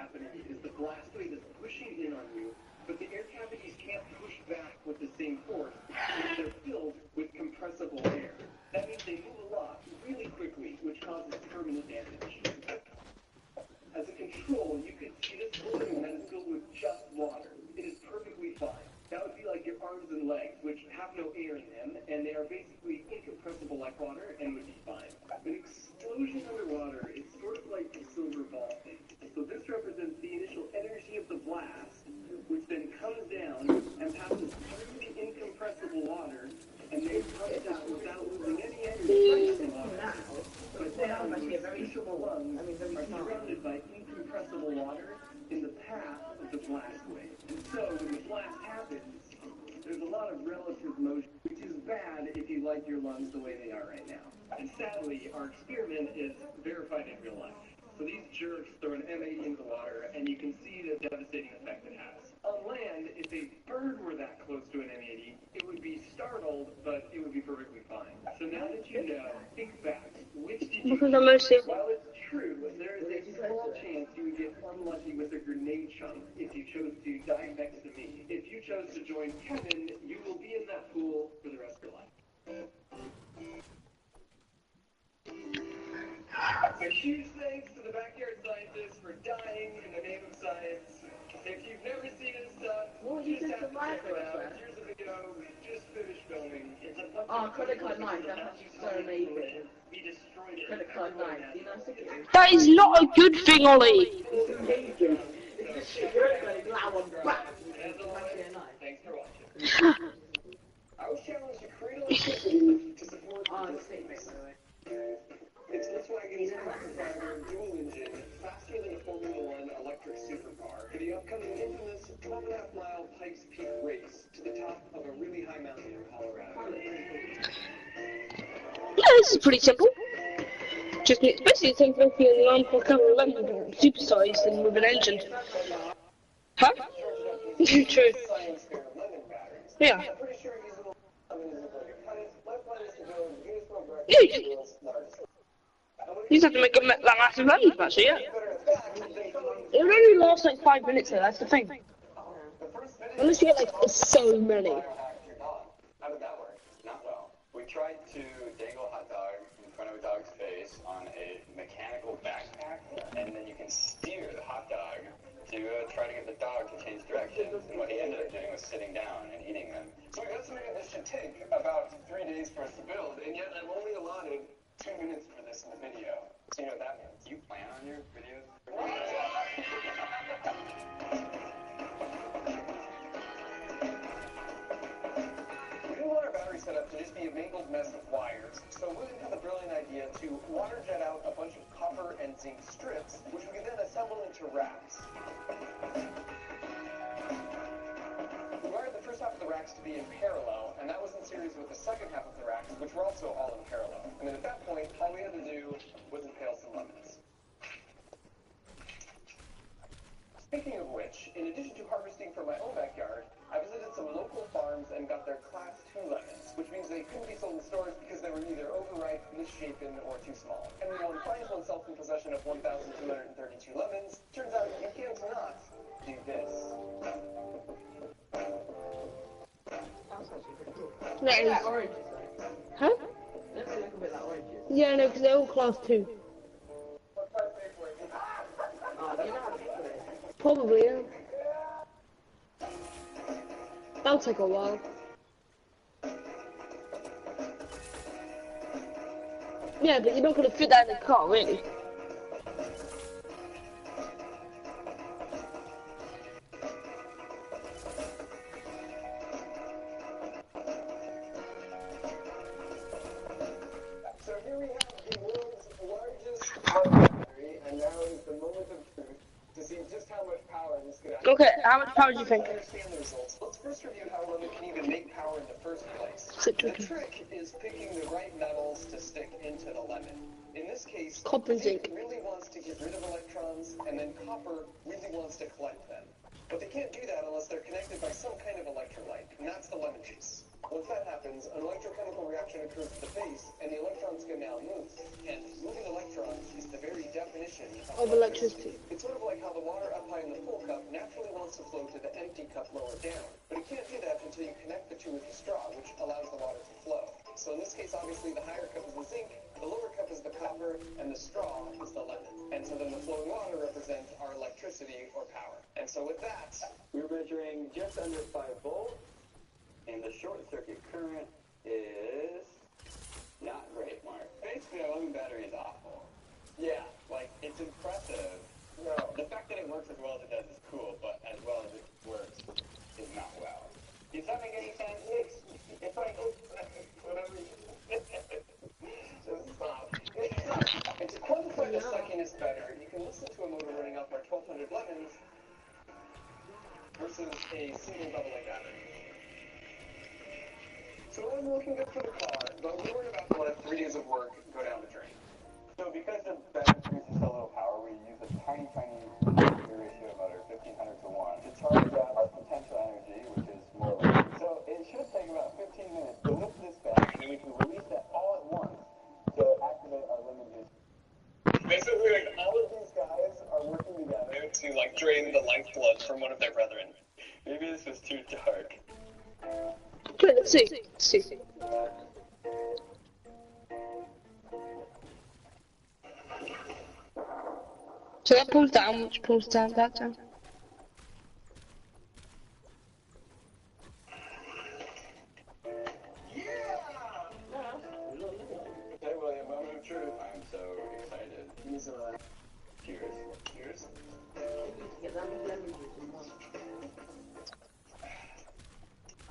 happening is the blast wave is pushing in on you, but the air cavities can't push back with the same force because they're filled with compressible air. That means they move a lot really quickly, which causes permanent damage. As a control, you could see this balloon that is filled with just water. It is perfectly fine. That would be like your arms and legs, which have no air in them, and they are basically incompressible like water and would be fine. An explosion underwater is sort of like a silver ball thing. So this represents the initial energy of the blast, which then comes down and passes through the incompressible water, and then comes out without losing any energy from the water. But now, the superficial lungs are surrounded by incompressible water in the path of the blast wave. And so, when the blast happens, there's a lot of relative motion, which is bad if you like your lungs the way they are right now. And sadly, our experiment is verified in real life. So these jerks throw an M80 into the water, and you can see the devastating effect it has. On land, if a bird were that close to an M80, it would be startled, but it would be perfectly fine. So now that you know, think back. Which did you choose? While it's true, there is a small chance you would get unlucky with a grenade chunk if you chose to die next to me. If you chose to join Kevin, you will be in that pool for the rest of your life. A huge thanks to the backyard scientists for dying in the name of science. If you've never seen his stuff, you just have to check it out. Here's a video we just finished filming. It's a bunch of Credit card 9, that's so amazing. We destroyed it. Credit card 9, you know, That is not a good thing, Ollie. it's amazing. Thanks for watching. I was challenged to create electricity to support the statements. It's Volkswagen's microfiber dual engine, faster than a Formula One electric supercar, for the upcoming infamous 12.5-mile Pikes Peak race to the top of a really high mountain in Colorado. Yeah, this is pretty simple. Just basically the same thing for the lamp for cover 11, supersized and with an engine. Huh? True. Yeah. Yeah. You just have to make that massive lemon smasher, yeah. It would only last like 5 minutes though, that's the thing. Unless you get like so many. How did that work? Not well. We tried to dangle a hot dog in front of a dog's face on a mechanical backpack, and then you can steer the hot dog to try to get the dog to change directions. And what he ended up doing was sitting down and eating them. So we got something that should take about 3 days for us to build, and yet I'm only allotted 2 minutes for this in the video. So you know what that means? Do you plan on your videos? We didn't want our battery setup to just be a mangled mess of wires, so William had the brilliant idea to water jet out a bunch of copper and zinc strips, which we could then assemble into racks. We wired the first half of the racks to be in parallel, and that was in series with the second half of the racks, which were also all in parallel. And then at that point, all we had to do was impale some lemons. Speaking of which, in addition to harvesting from my own backyard, I visited some local farms and got their Class 2 lemons, which means they couldn't be sold in stores because they were either overripe, misshapen, or too small. And when one finds oneself in possession of 1,232 lemons, turns out you can't not do this. That is. Oranges, Huh? Let's look a bit like oranges. Yeah, no, because they're all class 2. You know how to put it. Probably, yeah. That'll take a while. Yeah, but you're not going to fit that in the car, really. So here we have the world's largest battery, and now is the moment of truth to see just how much power this could actually. Okay, how much power do you think? To understand the results, let's first review how a lemon can even make power in the first place. Sit The tricky. trick is picking the right metals to stick into the lemon. In this case, Copper and zinc. really wants to get rid of electrons, and then copper really wants to collect them. But they can't do that unless they're connected by some kind of electrolyte, and that's the lemon juice. Once that happens, an electrochemical reaction occurs at the base, and the electrons can now move. And moving electrons is the very definition Of electricity. It's sort of like how the water up to flow to the empty cup lower down. But it can't do that until you connect the two with the straw, which allows the water to flow. So in this case, obviously, the higher cup is the zinc, the lower cup is the copper, and the straw is the lemon. And so then the flowing water represents our electricity or power. And so with that, We're measuring just under 5 volts, and the short circuit current is not great, Mark. Basically, our lemon battery is awful. Yeah, like, it's impressive. no. The fact that it works as well as it does is cool, but as well as it works is not well. Does that make any sense? It's like, whatever you just stop. And to quantify the suckiness better, you can listen to a motor running off our 1200 lemons versus a single AA battery. So it wasn't looking good for the car, but we weren't about to let 3 days of work go down the drain. So because the battery produces so little power, we use a tiny ratio motor, 1500 to 1, to charge up our potential energy, which is more like. So it should take about 15 minutes to lift this back, and then we can release that all at once to activate our lemon juice. Basically, like, all of these guys are working together to, like, drain the lifeblood from one of their brethren. Maybe this was too dark. Wait, let's see. Let's see. So that pulls down, which pulls down, that down. Okay, William, moment of truth. I'm so excited. These are, Cheers. cheers. Get that much lemon juice in one.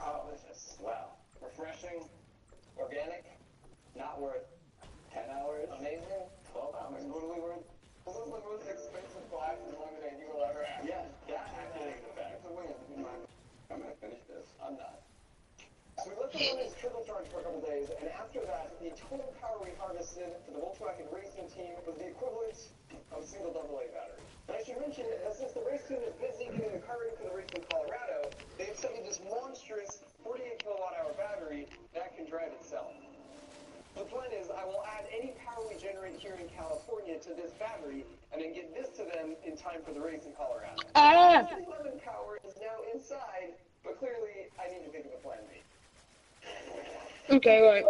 Oh, delicious. Wow. Refreshing. Organic. Not worth 10 hours. Amazing. 12 hours. Totally worth. This is the most expensive glass of lemonade you will ever have. Yeah, that actually is a fact. It's a win in my. I'm gonna finish this. I'm not. So we let the lemons turbocharge for a couple days, and after that, the total power we harvested for the Volkswagen racing team was the equivalent of a single AA battery. And I should mention that since the race team is busy getting the car ready for the race in Colorado, they have sent me this monstrous 48 kilowatt hour battery that can drive itself. The plan is I will add any power we generate here in California to this battery, and then get this to them in time for the race in Colorado. Ah! The lemon power is now inside, but clearly I need to think of a plan B. Okay, right.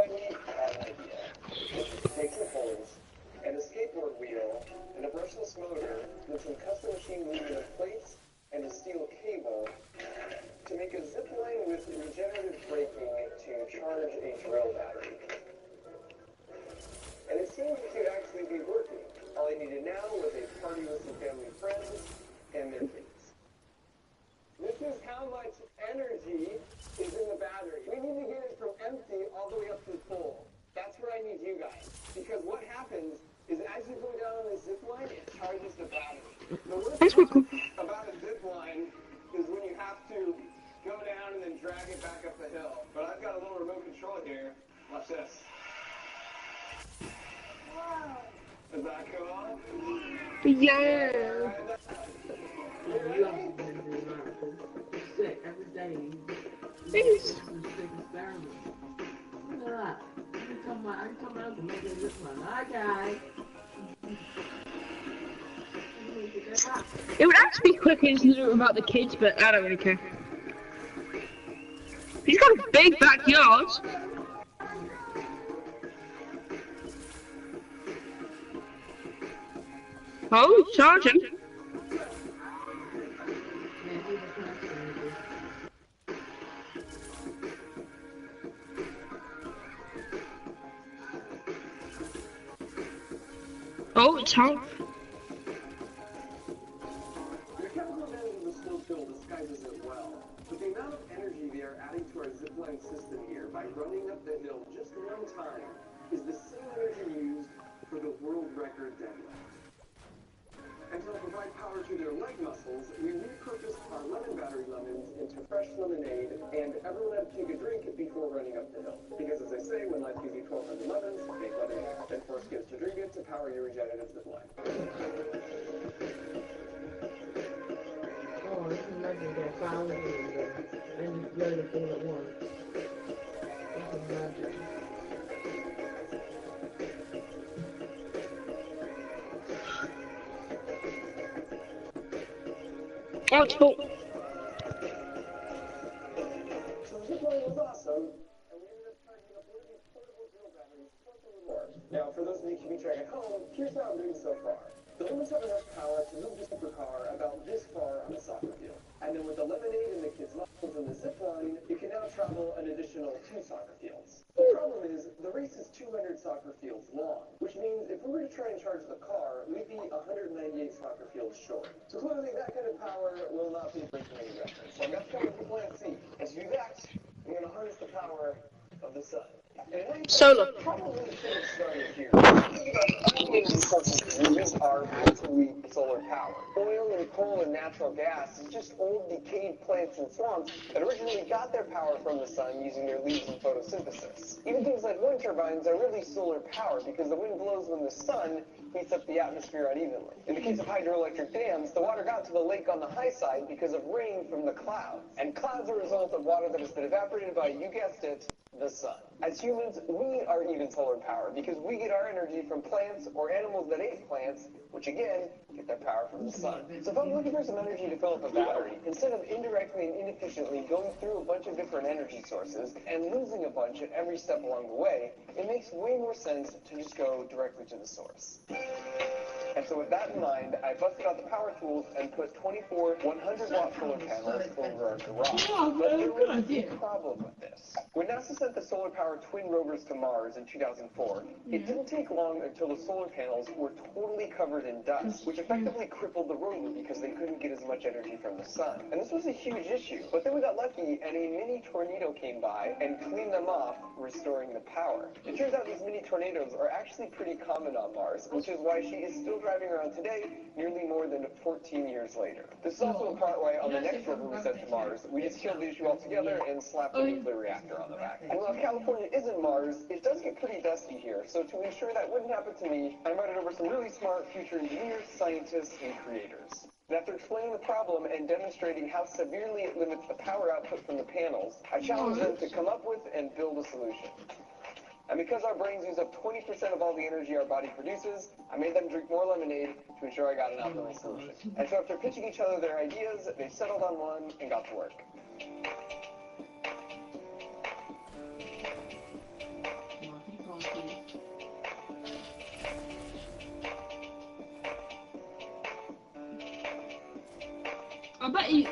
Take some holes, and a skateboard wheel, and a brushless motor with some custom machine movement plates and a steel cable to make a zip line with regenerative braking to charge a drill battery. And it seemed to actually be working. All I needed now was a party with some family friends and their kids. This is how much energy is in the battery. We need to get it from empty all the way up to full. That's where I need you guys. Because what happens is as you go down on the zip line, it charges the battery. The worst part about a zip line is when you have to go down and then drag it back up the hill. But I've got a little remote control here. Watch this. Is that cool? Yeah. You also been doing that. Sick every day. Thanks. Sick experiment. Look at that. I can come out to make it this one. Okay. It would actually be quicker just to do it without the kids, but I don't really care. He's got a big backyard. Oh, charging. Oh, it's hot. The chemical advantage of the slow fill disguises it well, but the amount of energy they are adding to our zipline system here by running up the hill just one time is the same energy used for the world record deadlift. And to provide power to their leg muscles, we repurposed our lemon battery lemons into fresh lemonade, and everyone had to take a drink before running up the hill. Because as I say, when life gives you 1,200 lemons, make lemonade, and force kids to drink it to power your regenerative zipline. Oh, this is legendary. Found it and you learn it all at once. This is magic. Oh, it's full. was awesome, and we ended up charging up one of these portable drill batteries plus a little more. Now, for those of you keeping track at home, here's how I'm doing so far. The limits have enough power to move the supercar about this far on a soccer field. And then with the lemonade and the kids' muffins and the zip line, you can now travel an additional 2 soccer fields. The problem is, the race is 200 soccer fields long, which means if we were to try and charge the car, we'd be 198 soccer fields short. So clearly that kind of power will not be breaking any records. So that's kind of the plan C. And to do that, we're going to harness the power of the sun. Solar. Probably should have started here. The main resources to use are obsolete solar power. Oil and coal and natural gas is just old decayed plants and swamps that originally got their power from the sun using their leaves and photosynthesis. Even things like wind turbines are really solar power because the wind blows when the sun heats up the atmosphere unevenly. In the case of hydroelectric dams, the water got to the lake on the high side because of rain from the clouds. And clouds are a result of water that has been evaporated by, you guessed it, the sun. As humans, we are even solar power because we get our energy from plants or animals that ate plants, which again, get their power from the sun. So if I'm looking for some energy to fill up a battery, instead of indirectly and inefficiently going through a bunch of different energy sources and losing a bunch at every step along the way, it makes way more sense to just go directly to the source. And so with that in mind, I busted out the power tools and put 24 100-watt solar panels over our garage. But there was a big problem with this. When NASA sent the solar-powered twin rovers to Mars in 2004, it didn't take long until the solar panels were totally covered in dust, which effectively crippled the rover because they couldn't get as much energy from the sun. And this was a huge issue. But then we got lucky and a mini tornado came by and cleaned them off, restoring the power. It turns out these mini tornadoes are actually pretty common on Mars, which is why she is still driving around today, nearly more than 14 years later. This is also the part why on the next rover we sent to Mars, we just killed the issue altogether and slapped a nuclear reactor on the back. And while California isn't Mars, it does get pretty dusty here, so to ensure that wouldn't happen to me, I invited over some really smart future engineers, scientists, and creators. And after explaining the problem and demonstrating how severely it limits the power output from the panels, I challenged them to come up with and build a solution. And because our brains use up 20% of all the energy our body produces, I made them drink more lemonade to ensure I got an optimal solution. And so after pitching each other their ideas, they settled on one and got to work.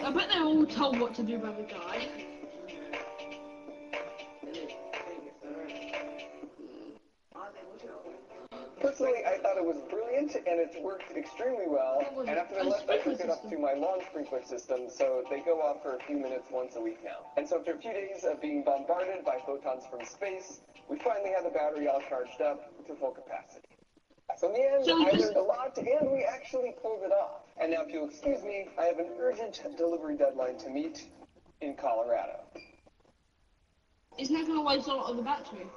I bet they're all told what to do by the guy. Personally, I thought it was brilliant, and it's worked extremely well. And after they left, I hooked it up to my lawn sprinkler system, so they go off for a few minutes once a week now. And so after a few days of being bombarded by photons from space, we finally had the battery all charged up to full capacity. So in the end, I learned a lot, and we actually pulled it off. And now, if you'll excuse me, I have an urgent delivery deadline to meet in Colorado. Isn't that going to waste a lot of the battery?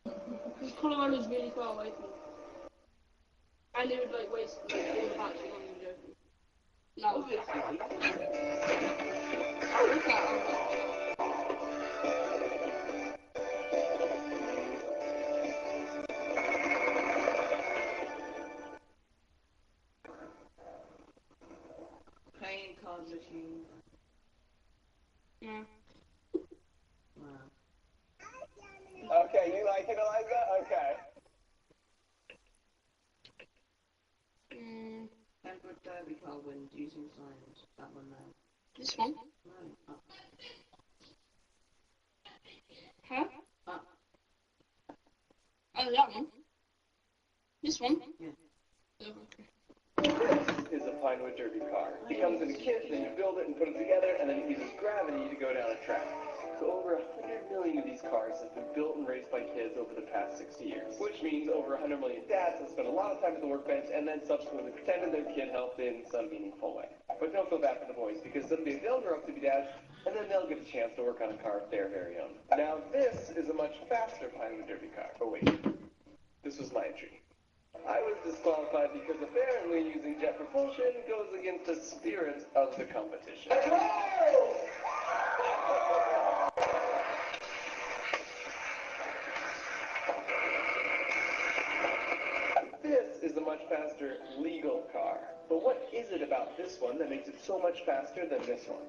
Because Colorado's really far away from me. And it would like waste like, all the battery on the joking. No. Oh, look at that. Playing card machine. Yeah. Wow. Okay, you like it, Eliza? Okay. Edward Derby car wins using science. That one now. This one? No. Up. Huh? Up. Oh, that one? This one? Yeah. Oh, okay. This is a Pinewood Derby car. It comes in a kit, then you build it and put it together, and then it uses gravity to go down a track. So over 100 million of these cars have been built and raced by kids over the past 60 years, which means over 100 million dads have spent a lot of time at the workbench and then subsequently pretended their kid helped in some meaningful way. But don't feel bad for the boys, because someday they'll grow up to be dads, and then they'll get a chance to work on a car of their very own. Now this is a much faster Pinewood Derby car. Oh wait, this was my entry. I was disqualified because apparently using jet propulsion goes against the spirit of the competition. This is a much faster legal car. But what is it about this one that makes it so much faster than this one?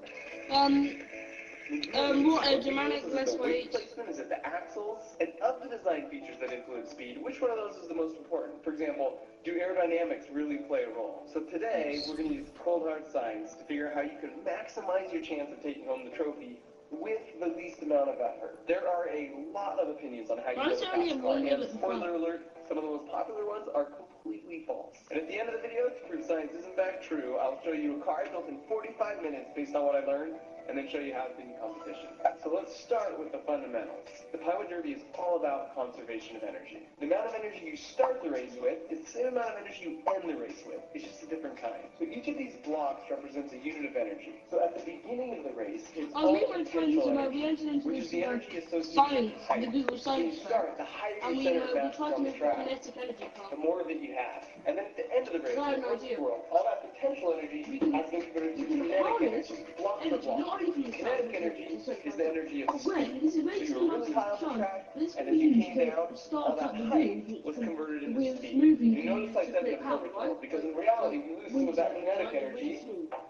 More aerodynamic, less The weight. placement, is it the axles? And of the design features that influence speed, which one of those is the most important? For example, do aerodynamics really play a role? So today, we're going to use cold hard science to figure out how you can maximize your chance of taking home the trophy with the least amount of effort. There are a lot of opinions on how you build a fast car, and spoiler alert, some of the most popular ones are completely false. And at the end of the video, to prove science isn't back true, I'll show you a car built in 45 minutes based on what I learned, and then show you how it's in competition. So let's start with the fundamentals. The Pilot Derby is all about conservation of energy. The amount of energy you start the race with is the same amount of energy you end the race with. It's just a different kind. So each of these blocks represents a unit of energy. So at the beginning of the race, it's all potential energy, which is the energy associated with height. The Google So Science you start, the higher your center of mass is on the track, the more that you have. And then at the end of the race, in the first world, all that potential energy has been converted to kinetic energy, block for block. Kinetic energy is the energy of speed. So you were really high on the track, and as you came down, all that height was converted into speed. You notice I said in the perfect world, because in reality, we lose some of that kinetic energy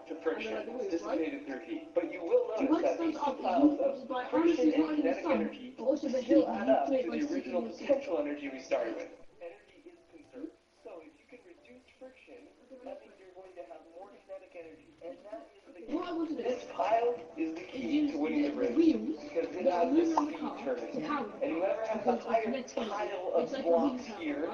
to friction. It's dissipated through heat. But you will notice that these two piles of friction and kinetic energy still add up to the original potential energy we started with. Energy is conserved. So if you can reduce friction, that means you're going to have more kinetic energy. And that is the key. This pile is the key to winning the race, because it has this speed turning. And whoever has the highest pile of blocks here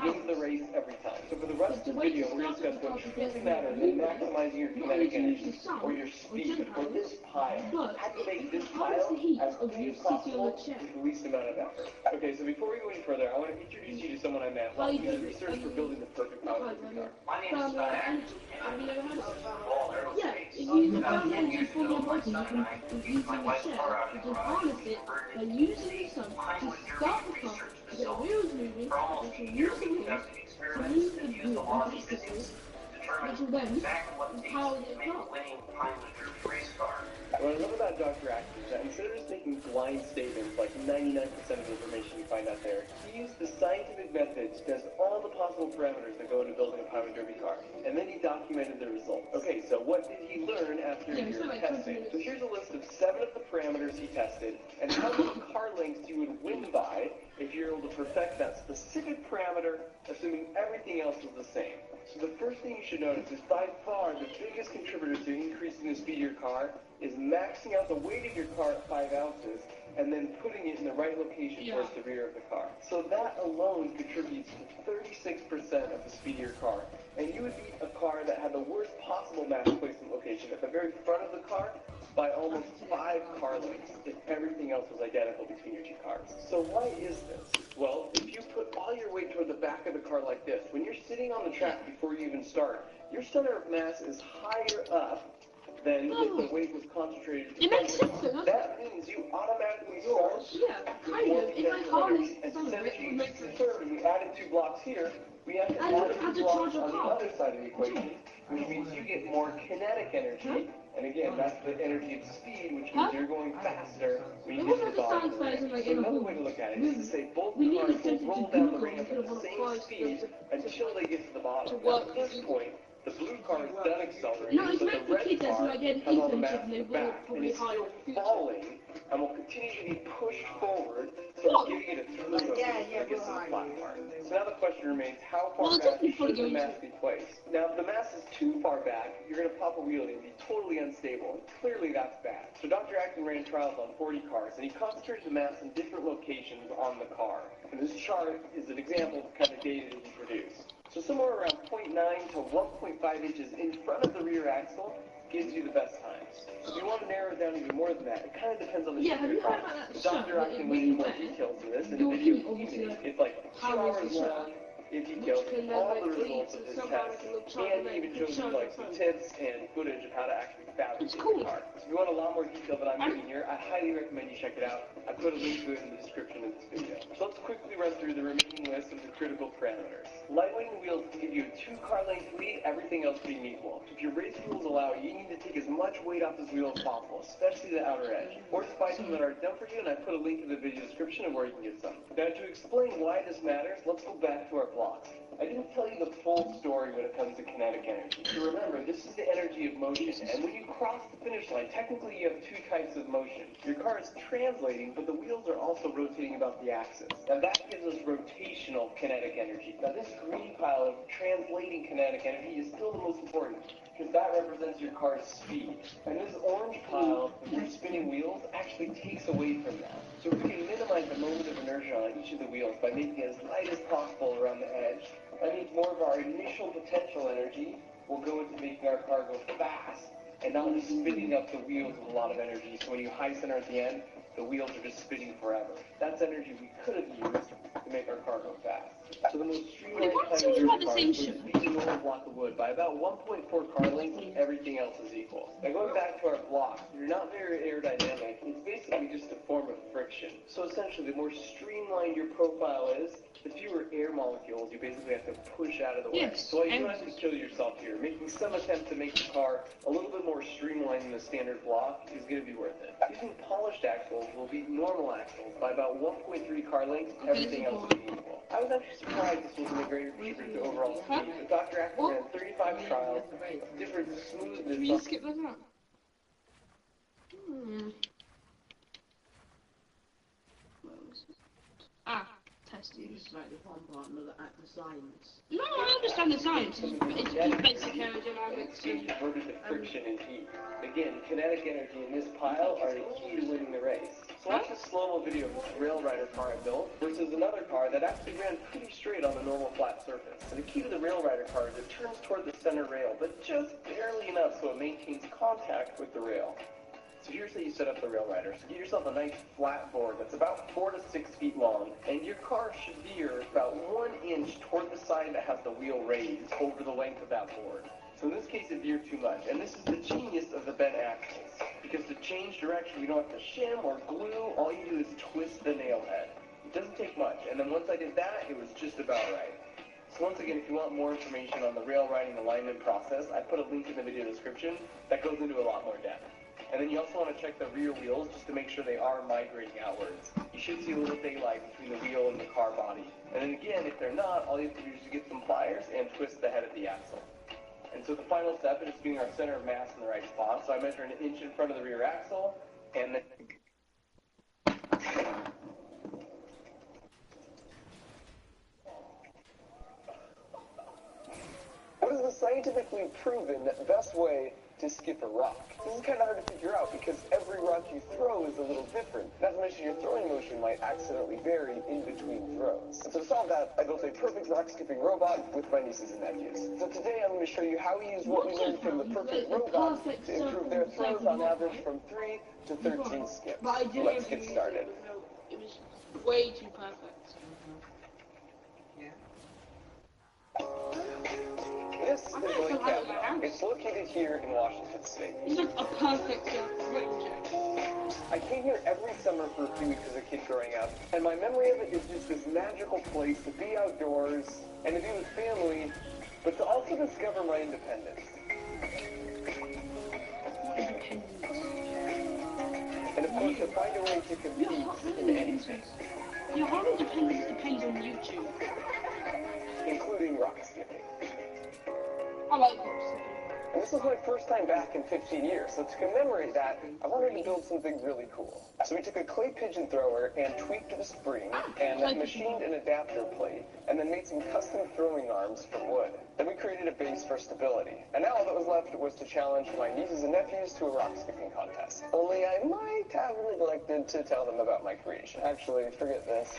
wins the race every time. So for the rest of the video, we're going to discuss what truly matters in maximizing your kinetic energy, or your speed, or this pile. How to make this pile as clean as possible with the least amount of effort. Okay, so before we go any further, I want to introduce you to someone I met while doing research for building the perfect power car. My name is Matt. Yeah, if you use the ground energy for your body, you can use the shell, you can harness it by using the sun to start the car, to get the wheels moving, and to use the wheels to move the wheel obstacles, which will then power the car. What I love about Dr. Atkins is that instead of just making blind statements like 99% of the information you find out there, he used the scientific method to test all the possible parameters that go into building a Pilot Derby car. And then he documented the results. Okay, so what did he learn after a year of testing? So here's a list of 7 of the parameters he tested, and how many car lengths you would win by if you're able to perfect that specific parameter, assuming everything else is the same. So the first thing you should notice is by far the biggest contributor to increasing the speed of your car is maxing out the weight of your car at 5 ounces and then putting it in the right location towards the rear of the car. So that alone contributes to 36% of the speed of your car. And you would beat a car that had the worst possible mass placement location at the very front of the car by almost 5 car lengths if everything else was identical between your two cars. So why is this? Well, if you put all your weight toward the back of the car like this, when you're sitting on the track before you even start, your center of mass is higher up than if the weight was concentrated. It makes sense though. That means you automatically start Kind of. If I harness and some of since it, you would make sense. third and we added 2 blocks here, we have to add 2 blocks on the other side of the equation, which means you get more kinetic energy. And again, that's the energy of speed, which means you're going faster when you get to the bottom of the ramp. So another way to look at it is to say both cars will roll down the ramp at the same speed until they get to the bottom. Now, at this point, the blue car is done accelerating, but the red car has all the mass in the back, and it's still falling, and will continue to be pushed forward, so giving it a turbo when it gets to the flat part. So now the question remains, how far back should the mass be placed? Now, if the mass is too far back, you're going to pop a wheelie and be totally unstable, and clearly that's bad. So Dr. Acton ran trials on 40 cars, and he concentrated the mass in different locations on the car. And this chart is an example of the kind of data that he produced. So somewhere around 0.9 to 1.5 inches in front of the rear axle gives you the best times. If you want to narrow it down even more than that, it kind of depends on the shape of your car. Dr. Acton went into more details in this in a video he made. It's like 2 hours long. It details all the results of his test, and he even shows you like some tips and footage of how to actually fabricate the car. So if you want a lot more detail than I'm giving here, I highly recommend you check it out. I put a link to it in the description of this video. So let's quickly run through the remaining list of the critical parameters. Lightweight wheels give you a 2-car length lead, everything else being equal. If your race rules allow it, you need to take as much weight off this wheel as possible, especially the outer edge. Or just buy some that are done for you, and I put a link in the video description of where you can get some. Now to explain why this matters, let's go back to our blocks. I didn't tell you the full story when it comes to kinetic energy. So remember, this is the energy of motion, and when you cross the finish line, technically you have two types of motion. Your car is translating, but the wheels are also rotating about the axis. Now that gives us rotational kinetic energy. Now this green pile of translating kinetic energy is still the most important, because that represents your car's speed. And this orange pile with spinning wheels actually takes away from that. So we can minimize the moment of inertia on each of the wheels by making it as light as possible around the edge. That means more of our initial potential energy will go into making our car go fast and not just spinning up the wheels with a lot of energy. So when you high center at the end, the wheels are just spinning forever. That's energy we could have used to make our car go fast. So the most streamlined kind of your car is a normal block of wood. By about 1.4 car lengths, everything else is equal. Now going back to our block, you're not very aerodynamic. It's basically just a form of friction. So essentially, the more streamlined your profile is, the fewer air molecules you basically have to push out of the way. Yes, So you don't have to kill yourself here. Making some attempt to make the car a little bit more streamlined than the standard block is going to be worth it. Using polished axles will beat normal axles by about 1.3 car lengths. Everything else will be equal. I was actually surprised this wasn't a greater contributor to overall speed. But Dr. Axel ran 35 trials of different smoothness. Can you skip that out? Ah, testing. It's like the one partner that at the science. No, I understand the science. It's just basic aerodynamics. It converted to friction and heat. Again, kinetic energy in this pile are the key to winning the race. So watch a slow-mo video of this rail rider car I built versus another car that actually ran pretty straight on a normal flat surface. And the key to the rail rider car is it turns toward the center rail, but just barely enough so it maintains contact with the rail. So here's how you set up the rail rider. So get yourself a nice flat board that's about 4 to 6 feet long, and your car should veer about 1 inch toward the side that has the wheel raised over the length of that board. So in this case, it veered too much, and this is the genius of the bent axles. Because to change direction, you don't have to shim or glue. All you do is twist the nail head. It doesn't take much, and then once I did that, it was just about right. So once again, if you want more information on the rail riding alignment process, I put a link in the video description that goes into a lot more depth. And then you also want to check the rear wheels just to make sure they are migrating outwards. You should see a little daylight between the wheel and the car body. And then again, if they're not, all you have to do is get some pliers and twist the head of the axle. And so the final step is getting our center of mass in the right spot. So I measure an inch in front of the rear axle, and then... What is the scientifically proven best way to skip a rock? This is kind of hard to figure out because every rock you throw is a little different. Not to mention your throwing motion might accidentally vary in between throws. So to solve that, I built a perfect rock skipping robot with my nieces and nephews. So today I'm going to show you how we use what we learned from the perfect robot to improve their throws on average from 3 to 13 skips. Let's get started. It was way too perfect. This is the camp. It's located here in Washington State. It's like a perfect range. I came here every summer for a few weeks as a kid growing up, and my memory of it is just this magical place to be outdoors and to be with family, but to also discover my independence. And of course, to find a way to compete in anything. Your whole independence depends on YouTube. Including rock skipping. I like this. And this was my first time back in 15 years, so to commemorate that, I wanted to build something really cool. So we took a clay pigeon thrower and tweaked the spring, and then machined an adapter plate, and then made some custom throwing arms from wood. Then we created a base for stability. And now all that was left was to challenge my nieces and nephews to a rock skipping contest. Only I might have neglected to tell them about my creation. Actually, forget this.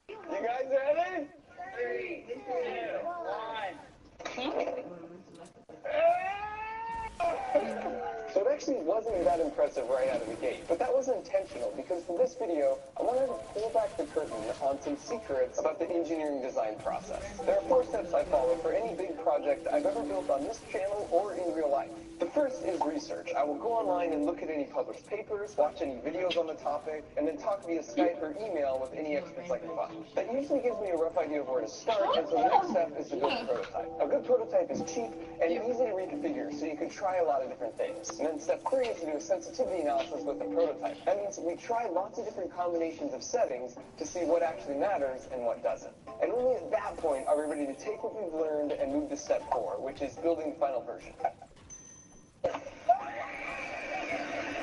You guys ready? 3, 2, 1. So it actually wasn't that impressive right out of the gate, but that was intentional because for this video, I wanted to pull back the curtain on some secrets about the engineering design process. There are 4 steps I follow for any big project I've ever built on this channel or in real life. The first is research. I will go online and look at any published papers, watch any videos on the topic, and then talk via Skype or email with any experts I can find. That usually gives me a rough idea of where to start, and so the next step is to build a prototype. A good prototype is cheap and easy to reconfigure, so you can try a lot of different things. And then step step 3 is to do a sensitivity analysis with the prototype. That means we try lots of different combinations of settings to see what actually matters and what doesn't. And only at that point are we ready to take what we've learned and move to step 4, which is building the final version.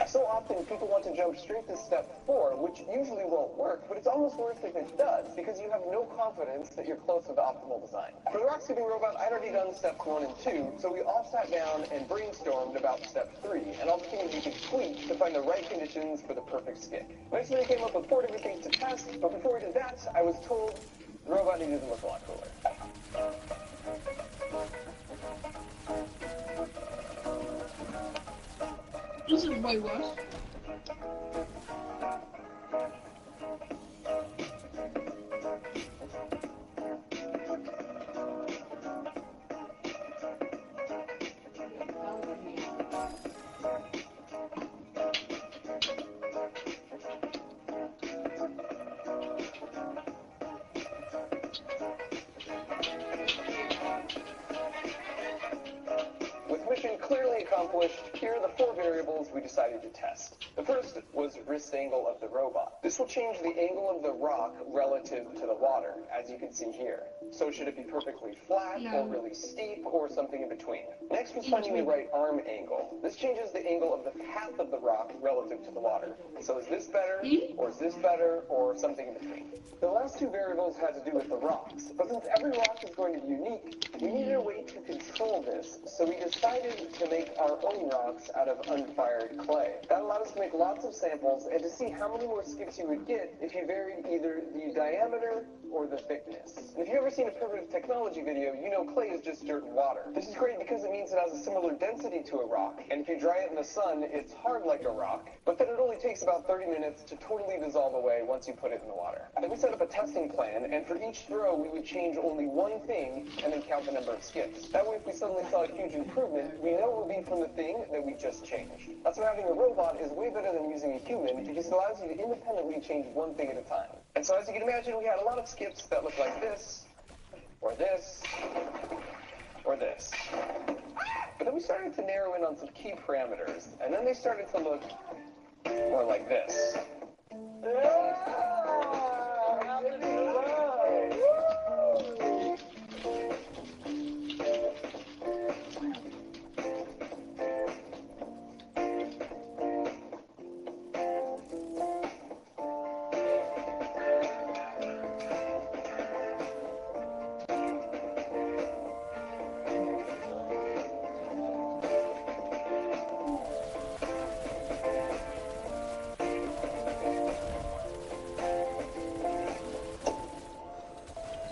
So often people want to jump straight to step 4, which usually won't work, but it's almost worse if it does, because you have no confidence that you're close to the optimal design. For the rock skipping robot, I'd already done steps 1 and 2, so we all sat down and brainstormed about step 3, and all the things you could tweak to find the right conditions for the perfect skip. Eventually, we came up with 4 different things to test, but before we did that, I was told the robot needed to look a lot cooler. This is way worse. Clearly accomplished, here are the 4 variables we decided to test. The first was wrist angle of the robot. This will change the angle of the rock relative to the water, as you can see here. So should it be perfectly flat, or really steep, or something in between? Next was finding the right arm angle. This changes the angle of the path of the rock relative to the water. So is this better, or is this better, or something in between? The last 2 variables had to do with the rocks, but since every rock is going to be unique, we needed a way to control this, so we decided to make our own rocks out of unfired clay. That allowed us to make lots of samples and to see how many more skips you would get if you varied either the diameter or the thickness. And if you've ever seen a primitive technology video, you know clay is just dirt and water. This is great because it means it has a similar density to a rock, and if you dry it in the sun, it's hard like a rock, but then it only takes about 30 minutes to totally dissolve away once you put it in the water. Then we set up a testing plan, and for each throw, we would change only one thing and then count the number of skips. That way, if we suddenly saw a huge improvement, we know it will be from the thing that we just changed. That's why having a robot is way better than using a human, because it allows you to independently change one thing at a time. And so as you can imagine, we had a lot of skips that look like this, or this, or this. But then we started to narrow in on some key parameters, and then they started to look more like this.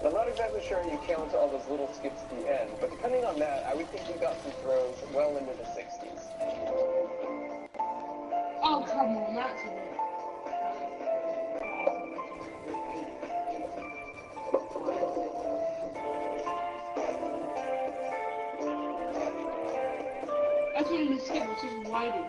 I'm not exactly sure you count all those little skips at the end, but depending on that, I would think we got some throws well into the 60s. Oh, come on, that's a bit. That's one of the skips, which is wider.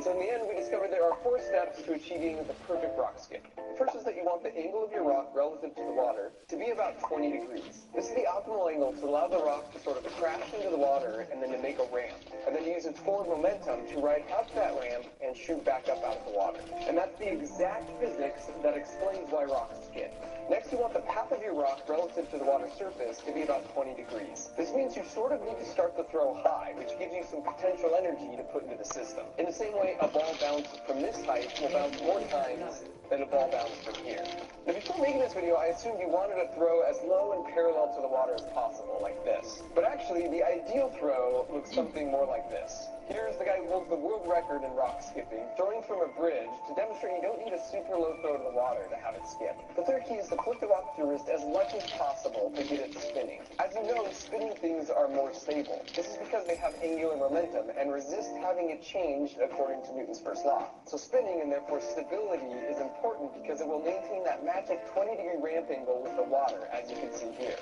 So in the end, we discovered there are 4 steps to achieving the perfect rock skip. The first is that you want the angle of your rock relative to the water to be about 20 degrees. This is the optimal angle to allow the rock to sort of crash into the water and then to make a ramp, and then to use its forward momentum to ride up that ramp and shoot back up out of the water. And that's the exact physics that explains why rocks skip. Next, you want the path of your rock relative to the water surface to be about 20 degrees. This means you sort of need to start the throw high, which gives you some potential energy to put into the system. In the same way, a ball bounced from this height will bounce more times than a ball bounced from here. Now, before making this video, I assumed you wanted to throw as low and parallel to the water as possible, like this. But actually, the ideal throw looks something more like this. Here's the guy who holds the world record in rock skipping, throwing from a bridge to demonstrate you don't need a super low throw to the water to have it skip. The third key is to flip the rock with your wrist as much as possible to get it spinning. As you know, spinning things are more stable. This is because they have angular momentum and resist having it changed according to Newton's first law. So spinning, and therefore stability, is important because it will maintain that magic 20-degree ramp angle with the water, as you can see here.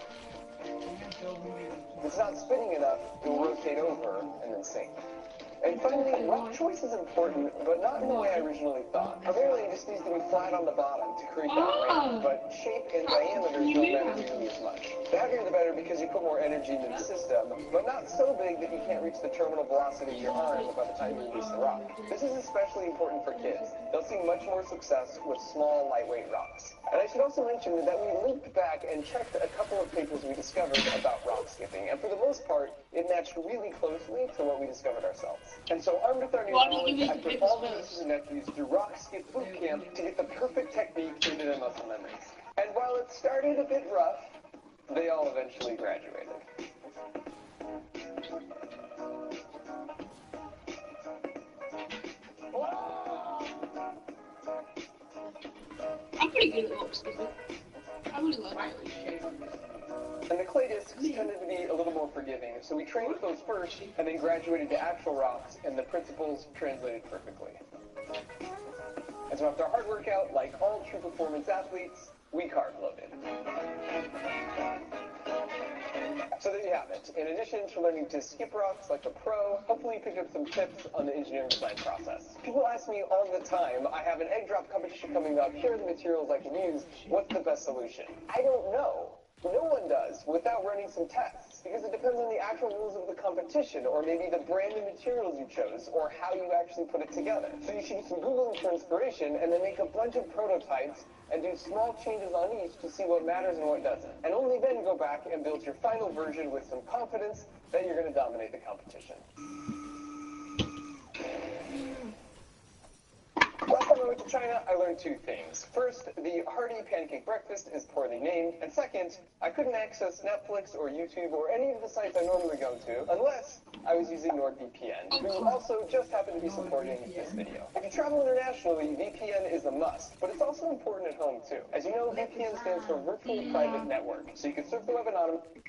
If it's not spinning enough, it will rotate over and then sink. And finally, rock choice is important, but not in the way I originally thought. Primarily, it just needs to be flat on the bottom to create that ramp, but shape and diameter don't matter nearly as much. The heavier the better, because you put more energy into the system, but not so big that you can't reach the terminal velocity of your arm by the time you release the rock. This is especially important for kids. They'll see much more success with small, lightweight rocks. And I should also mention that we looped back and checked a couple of papers we discovered about rock skipping, and for the most part, it matched really closely to what we discovered ourselves. And so, armed with our new knowledge, I put all the nieces and nephews through rock skip boot camp to get the perfect technique into their muscle memories. And while it started a bit rough, they all eventually graduated. I'm pretty good at rock skipping. I really like it. And the clay discs tended to be a little more forgiving, so we trained with those first, and then graduated to actual rocks, and the principles translated perfectly. And so after a hard workout, like all true performance athletes, we carb loaded. So there you have it. In addition to learning to skip rocks like a pro, hopefully you picked up some tips on the engineering design process. People ask me all the time, I have an egg drop competition coming up, here are the materials I can use, what's the best solution? I don't know. No one does without running some tests, because it depends on the actual rules of the competition, or maybe the brand of materials you chose, or how you actually put it together. So you should do some Googling for inspiration, and then make a bunch of prototypes, and do small changes on each to see what matters and what doesn't. And only then go back and build your final version with some confidence that you're going to dominate the competition. Last time I went to China, I learned two things. First, the hearty pancake breakfast is poorly named, and second, I couldn't access Netflix or YouTube or any of the sites I normally go to unless I was using NordVPN, who also just happened to be supporting this video. If you travel internationally, VPN is a must, but it's also important at home too. As you know, VPN stands for Virtual Private Network, so you can surf the web anonymously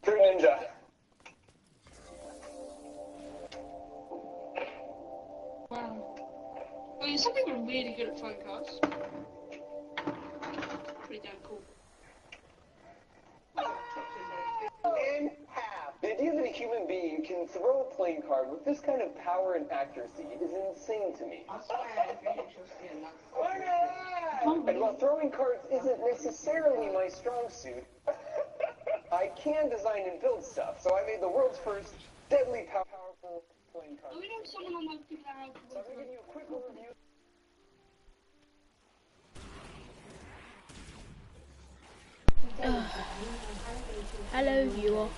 through Ninja. Wow. I mean, some people are really good at phone cards. Pretty damn cool. In half. The idea that a human being can throw a playing card with this kind of power and accuracy is insane to me. And while throwing cards isn't necessarily my strong suit, I can design and build stuff, so I made the world's first deadly powerful playing card. We know someone on that people that So I'm going to give you a quick overview. Hello, viewer.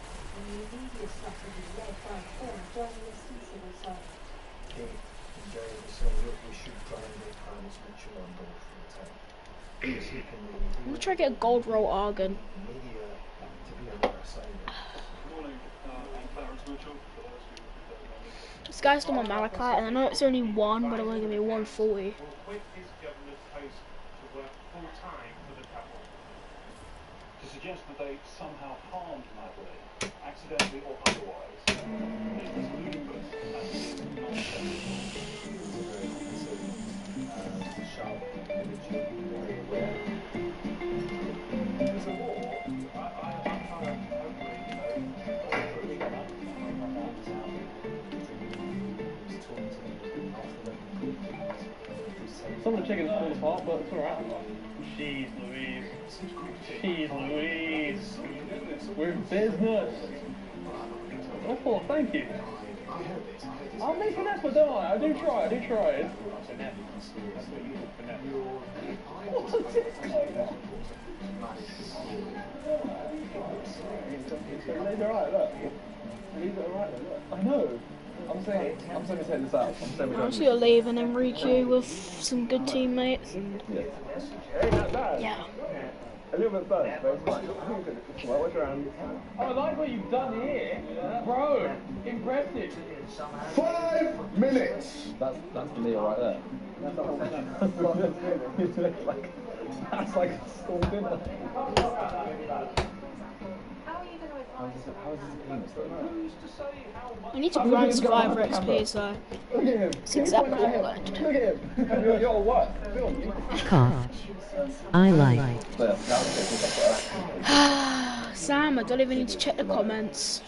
I'm gonna try to get a gold roll argon. This guy's done my malachite, and I know it's only one, but I'm gonna give me 140. To suggest that they somehow harmed Natalie, accidentally or otherwise, is ludicrous and nonsensical. There's a war. I kind of Some of the chickens fall apart, but it's alright. Jeez Louise. Jeez Louise. We're in business. Oh, thank you. I'll make an effort, don't I? I do try. He's alright, look. He's alright, look. I know. I'm saying to take this out. I'm just gonna leave and then re-queue with some good teammates. Yeah. Ain't that bad? Yeah. A little bit burnt, but it's fine. Well, what's around? Oh, I like what you've done here. Bro, impressive. 5 minutes! That's the meal right there. That's like a school dinner. How is this a penis though? I need to grind Survivor XP, so Look at him. it's exactly what I Look at him. You're what? Cough. I like. Sam, I don't even need to check the comments.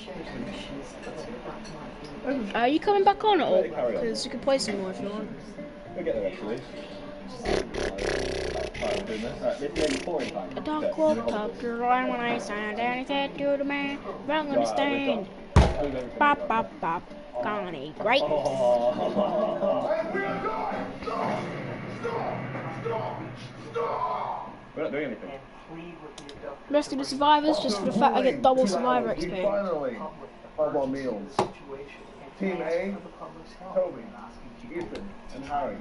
Are you coming back on at all? Because you can play some more if you want. We'll get there actually. This lady's pouring time. A dog woke up, your line when I signed, and he said to the man, "I'm gonna stand." Bop, bop, bop. Canny, great. We're not doing anything. Rescue the survivors just for the fact I get double survivor XP. Finally, of our meals. Team A, Toby, Ethan, and Harry.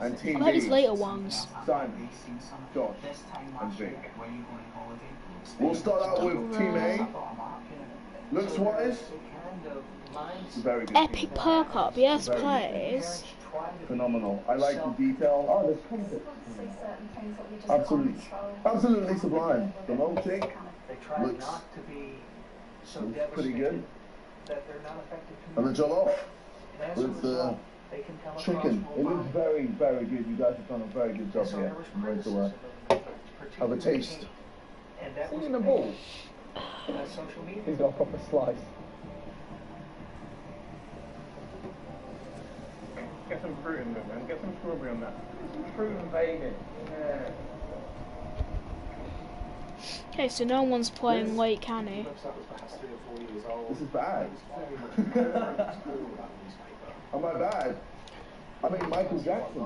And Team I like B, these later ones. Simon, Josh, and Jake. We'll start out with Team A. Looks wise, very good. Epic perk up, yes please. Phenomenal. I like the detail. Oh, there's content. Absolutely sublime. The milkshake looks pretty good. And the jollof with the chicken. It looks very, very good. You guys have done a very good job here. I'm going to have a taste. Sing in the ball. He's got a proper slice. Get some fruit in there, man. Get some strawberry on that. Fruit and bacon. Yeah. Okay, so no one's playing late Canny. This is bad. Am I bad? I mean, Michael Jackson.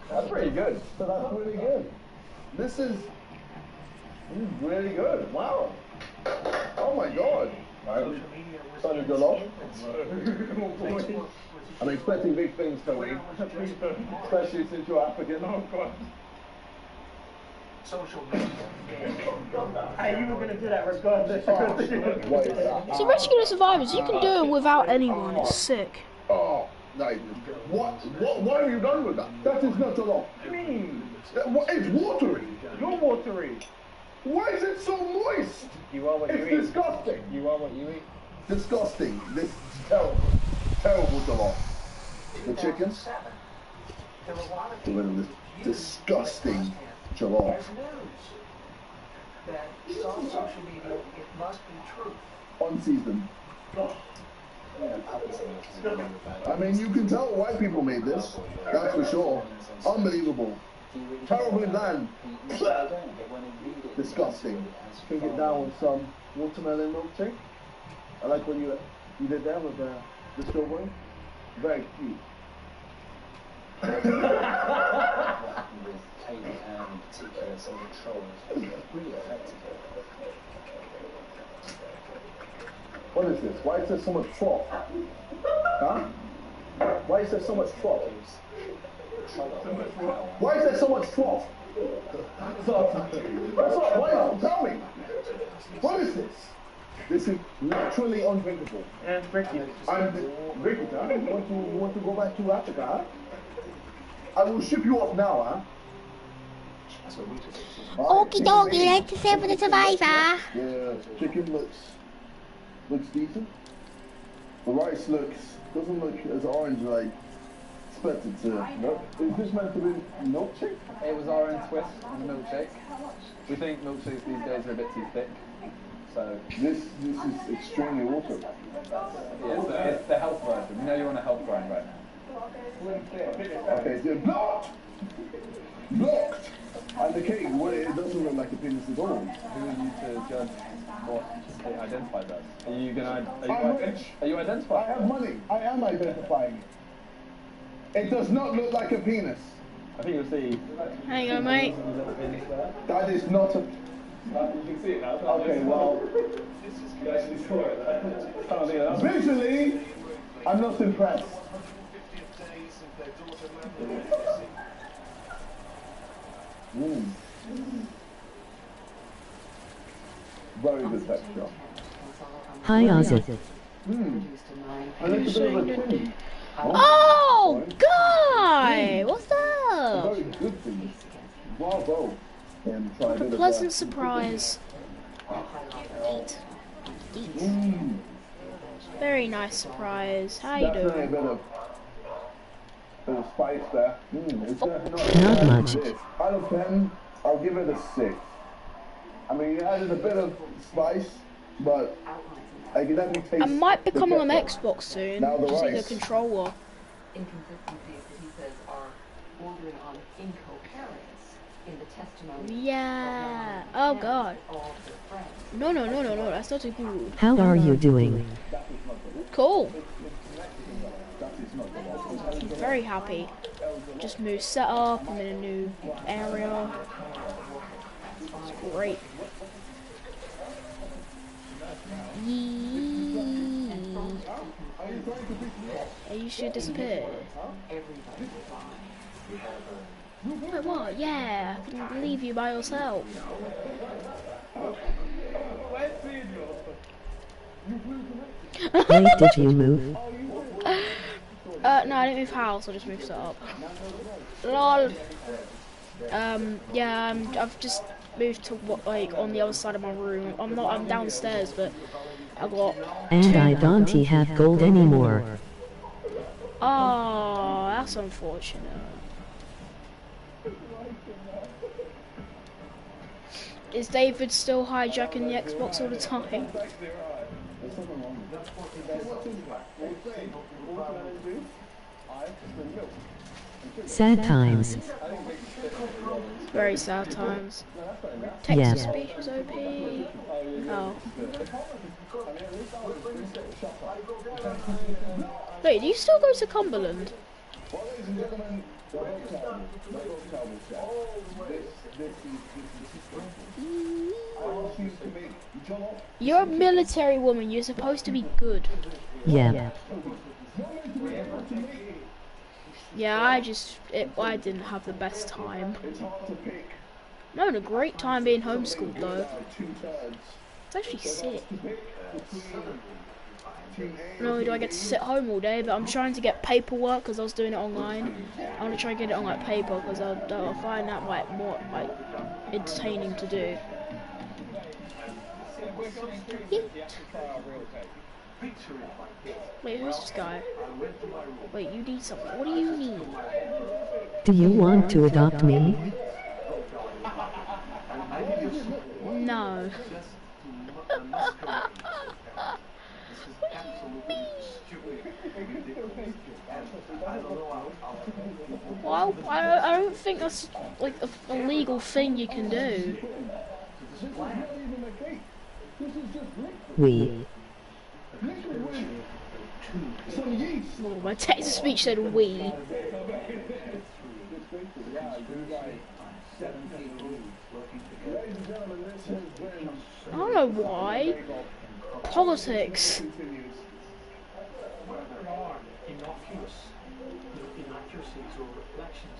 That's pretty good. So that's really good. This is really good. Wow. Oh my God. Right. Time to go off. I'm expecting big things, Tony. Especially since you're African. Oh God. Social media. Hey, you were going to do that regardless. What is that? So rescue the survivors, you can do it without anyone, it's sick. Oh, no. Why are you done with that? That is not a lot. What do you mean? It's watery. You're watery. Why is it so moist? You are what you eat. It's disgusting. You are what you eat. Disgusting. This is terrible. Terrible jollof. The chicken. Doing this disgusting jollof. Unseasoned. I mean, you can tell white people made this. That's for sure. Unbelievable. Terribly bland. Disgusting. Drink it down with some watermelon milkshake. I like what you did there with the strawberry. Very cute. What is this? Why is there so much froth? Huh? Why is there so much froth? Why is there so much froth? That's not, why? Tell me. What is this? This is literally undrinkable. And Ricky. I'm Ricky, huh? Want to go back to Africa, huh? I will ship you off now, huh? Okie dokie, let's save for the survivor. Yeah, chicken looks decent. The rice doesn't look as orange as I expected to. No. Is this meant to be milkshake? It was our own twist on the milkshake. We think milkshakes these days are a bit too thick. So this is extremely watery. Yeah, it's the health version. You know you're on a health grind right now. Okay, so blocked! Blocked! And the cake, well, it doesn't look like a penis at all. Who are you to judge what it identifies as? Are you identifying? I have money. I am identifying it. It does not look like a penis. I think you'll see. Hang on, mate. That is not a... You can see it now. Okay, well... You actually saw it. Visually, I'm not impressed. Very good texture. Hi, Ozzy. A little bit of a tin. Oh, guy! What's up? Very good thing. Bravo. And try a bit of Pleasant surprise. Eat. Very nice surprise. How you Definitely doing? a bit of spice there. It's Not much. Out of 10, I'll give it a 6. I mean, it added a bit of spice, but I can definitely taste. I might become the on pepper. Xbox soon. Now the Just need a rice. controller. Inconsistencies that he says are bordering on incoherence. Yeah. Oh god. No, no, no, no, no. That's not too cool. How are you doing? Cool. I'm very happy. Just moved set up. I'm in a new area. It's great. Yee. And you should disappear. Wait, what? Yeah, I can leave you by yourself. Wait, did you move? No, I didn't move house. I just moved set up. Lol. Yeah, I've just moved to like on the other side of my room. I'm downstairs, but I got. And I don't have gold anymore. Oh, that's unfortunate. Is David still hijacking the Xbox all the time? Sad times. Very sad times. Yeah. Text to speech is OP. Oh. Wait, do you still go to Cumberland? You're a military woman. You're supposed to be good. Yeah. Yeah, I didn't have the best time. I'm having a great time being homeschooled though. It's actually sick. Not only do I get to sit home all day, but I'm trying to get paperwork because I was doing it online. I want to try and get it on like paper because I'll find that like more like entertaining to do. Wait, who's this guy? Wait, you need something. What do you need? Do you want to adopt me? No. Well, I don't think that's like a legal thing you can do. We. Oh, my text to speech said we. I don't know why. Politics.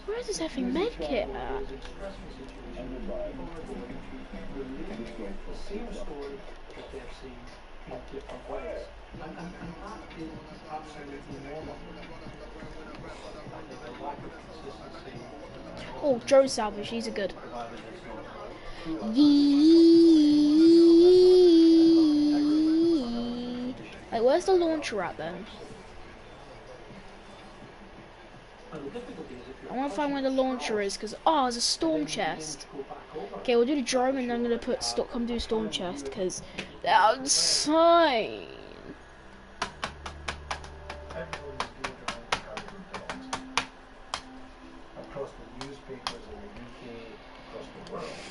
Where is this effing medkit at? Oh, Joe Salvage, she's a good. Yee. Like, where's the launcher at then? I want to find where the launcher is, because there's a storm chest. Okay, we'll do the drone, and then I'm gonna come do storm chest, because they're outside.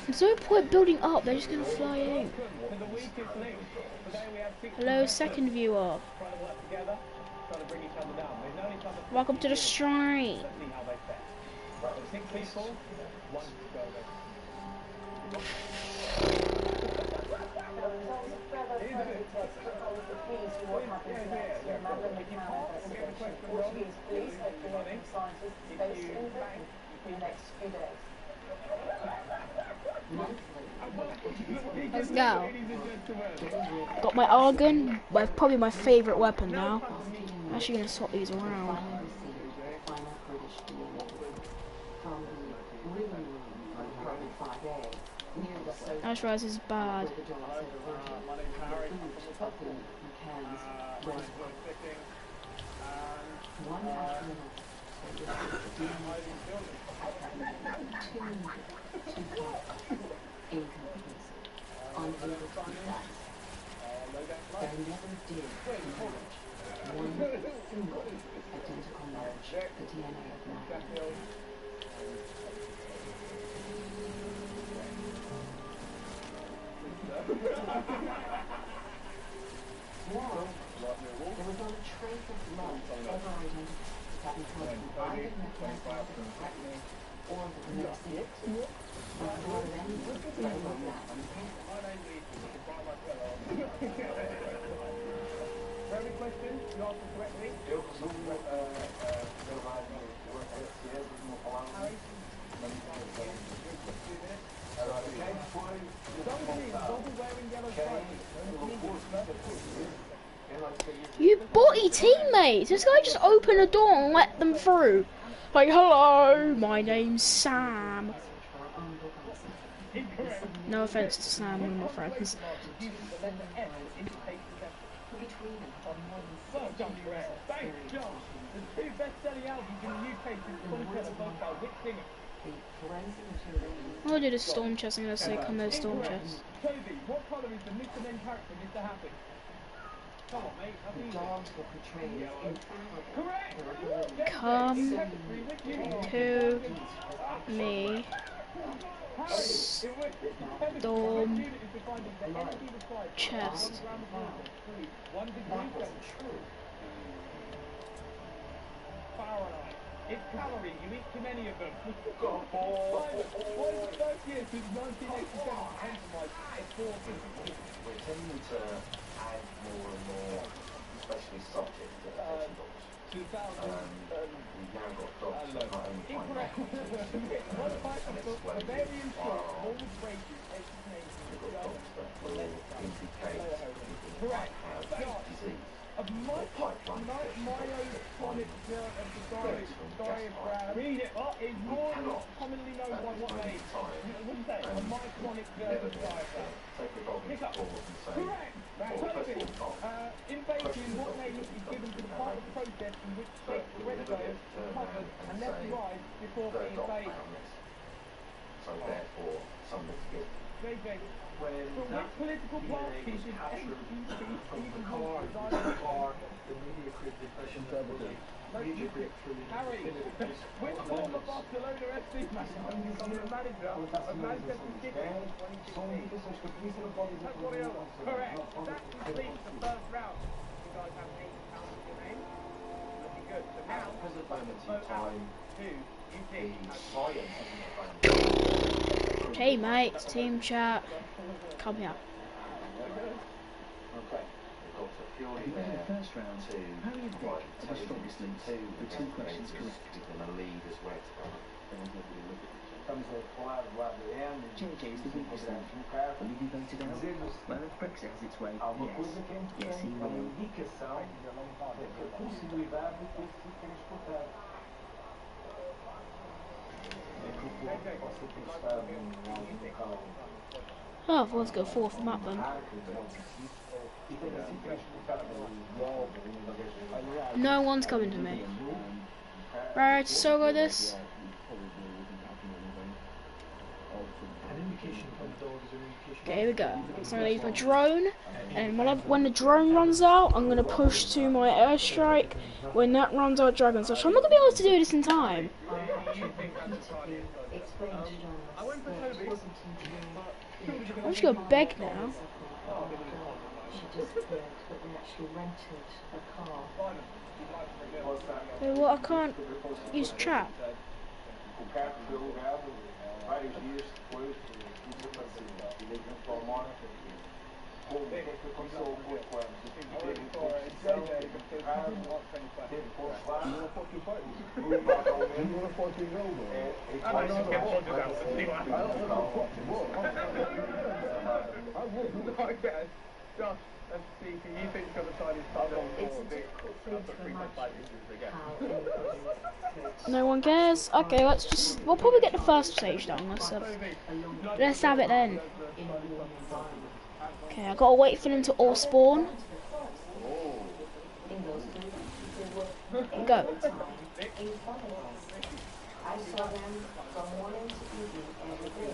There's no point building up, they're just gonna fly in. Hello, second viewer. Welcome to the stream. Let's go. Got my organ, probably my favourite weapon now. I'm actually gonna swap these around. I just realised this is bad. There was not a trace of blood ever identified as having come from either mechanical department or the domestic report of any spray on that repair. For every question you answer correctly, You botty teammates! This guy just opened a door and let them through. Like, hello, my name's Sam. No offense to Sam, one of my friends. well done, Brett. Thanks, John. The 2 best-selling albums in the UK since 2010 are both by which singer? I'll do the storm chest. I'm gonna say, come there, storm chest. Toby, what colour is the Mr. Men character, Mr. Happy? Come on, mate. That's easy. Dogs were portrayed in Correct! Come to me, storm chest. Fahrenheit. It's calorie. You eat too many of them. What is the first year since 1987 compromised at 452? We're tending to add more and more, especially subjects to the textbooks. 2000. We've now got dogs that not only find Incorrect. One type of book, Bavarian short, forward braces, takes its name from the dogs that will indicate Correct. have disease. Of myoclonic diaphragm. Read it. Is more commonly known by what name? What do you say? A myoclonic diaphragm. Take the dog Pick into up. court and say, Correct. In Bacon, what name is given to the part of the process in which steak Lorenzo is covered and left to rise before being baked? so therefore somebody's guilty. Very good. From which political party did NCT Stephen Hawke resign? Harry, which former Barcelona FC manager of Manchester City? That's Guardiola. Correct. That completes the first round. You guys have 8 pounds to your name. Looking good. So now, Because of moment in time, who you the think? science of the Hey mates, team chat. Come here. Okay. We've got a purely there the first round, to how do you think provide of the strongest intelligence links? to The 2 questions correct. giving a lead as where to go. JJ is the weakest link. Will he be voted out? Well, if Brexit has its way, yes. Yes, he will. Oh, let's go 4th map then. No one's coming to me. Right, so go this. Okay, here we go. So I'm gonna use my drone, and when the drone runs out, I'm gonna push to my airstrike. When that runs out, dragon slash. I'm not gonna be able to do this in time. I'm just gonna beg now. Wait, what? I can't use trap. No one cares. Okay, let's just. We'll probably get the first stage done. Let's have it then. Okay, I gotta wait for them to all spawn. Go. I saw them from morning to evening every day.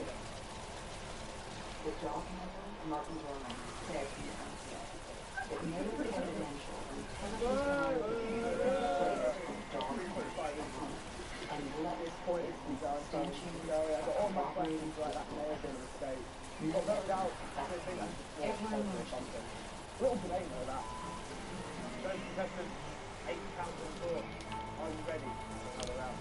The dog never, Martin Dorman, said it never was evidential until it was placed with dogs and let this point stanchions, operating like that. Little delay though, that. Those contestants, £80 on the floor. Are you ready for another round?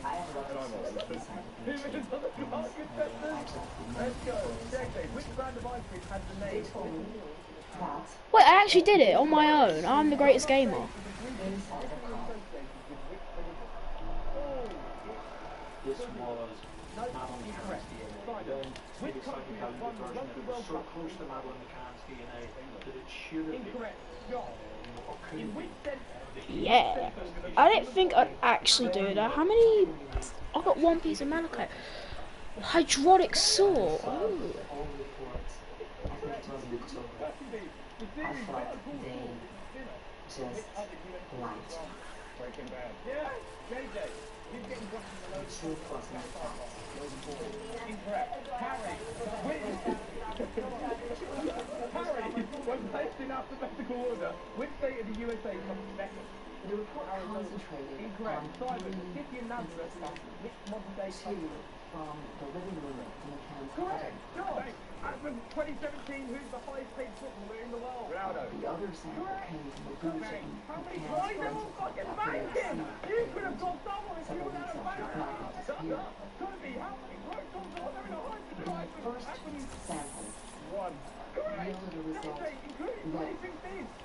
I have a lot of experience inside of the 2 minutes on the clock, contestants. Let's go. JJ, which brand of ice cream has the name? Wait, I actually did it on my own. I'm the greatest gamer. This was Madeline McCann's DNA. Then they decided how you would version it. It was so close to Madeline McCann's DNA that it should have been, or could have been. Yeah. I didn't think I'd actually do that. How many? I got one piece of malachite. Hydraulic saw. Ooh. All reports, I think it was in October. I thought they just lied. The truth was not that. Incorrect. Harry, when placed in alphabetical order, which state of the USA comes second? The report concentrated Incorrect. on Simon, three City and Nazareth, which modern day two from the living room in McCann's Correct. home. George, as of 2017, who's the highest paid footballer in the world? Ronaldo. The other sample came from the boot in How many McCann's times friend's have fucking after banked they him? received You could have got someone if you several were weeks out of after bank. Blackout disappeared. Toby, how many protons are there in a high The first sample One. yielded a result that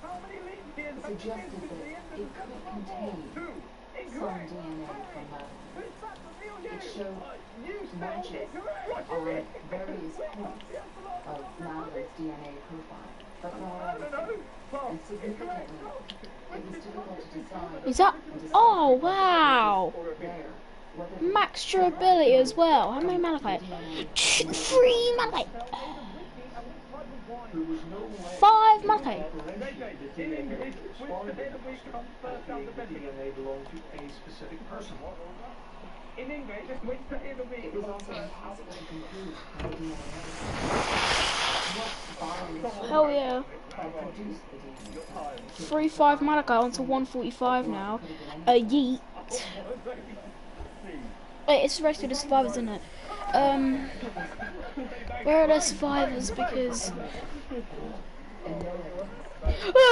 How many leap years have you suggested been that since the end of it the could Second World contain War? some DNA from Madeline. It showed matches on various points of Madeline's DNA profile, but not everything. And significantly, it was difficult to decide. Is that? Oh wow! There, whether Max durability as well. How many malachite? 3 malachite. 5 malachite. The DNA responded as being the DNA belonged to a specific person. In English, which state of the week? it was also impossible to conclude how the DNA what bodies Hell yeah. had produced the DNA. 3-5 malachite onto 145 now. A yeet. Wait, it's the rest of the survivors, isn't it? Where are the survivors? Because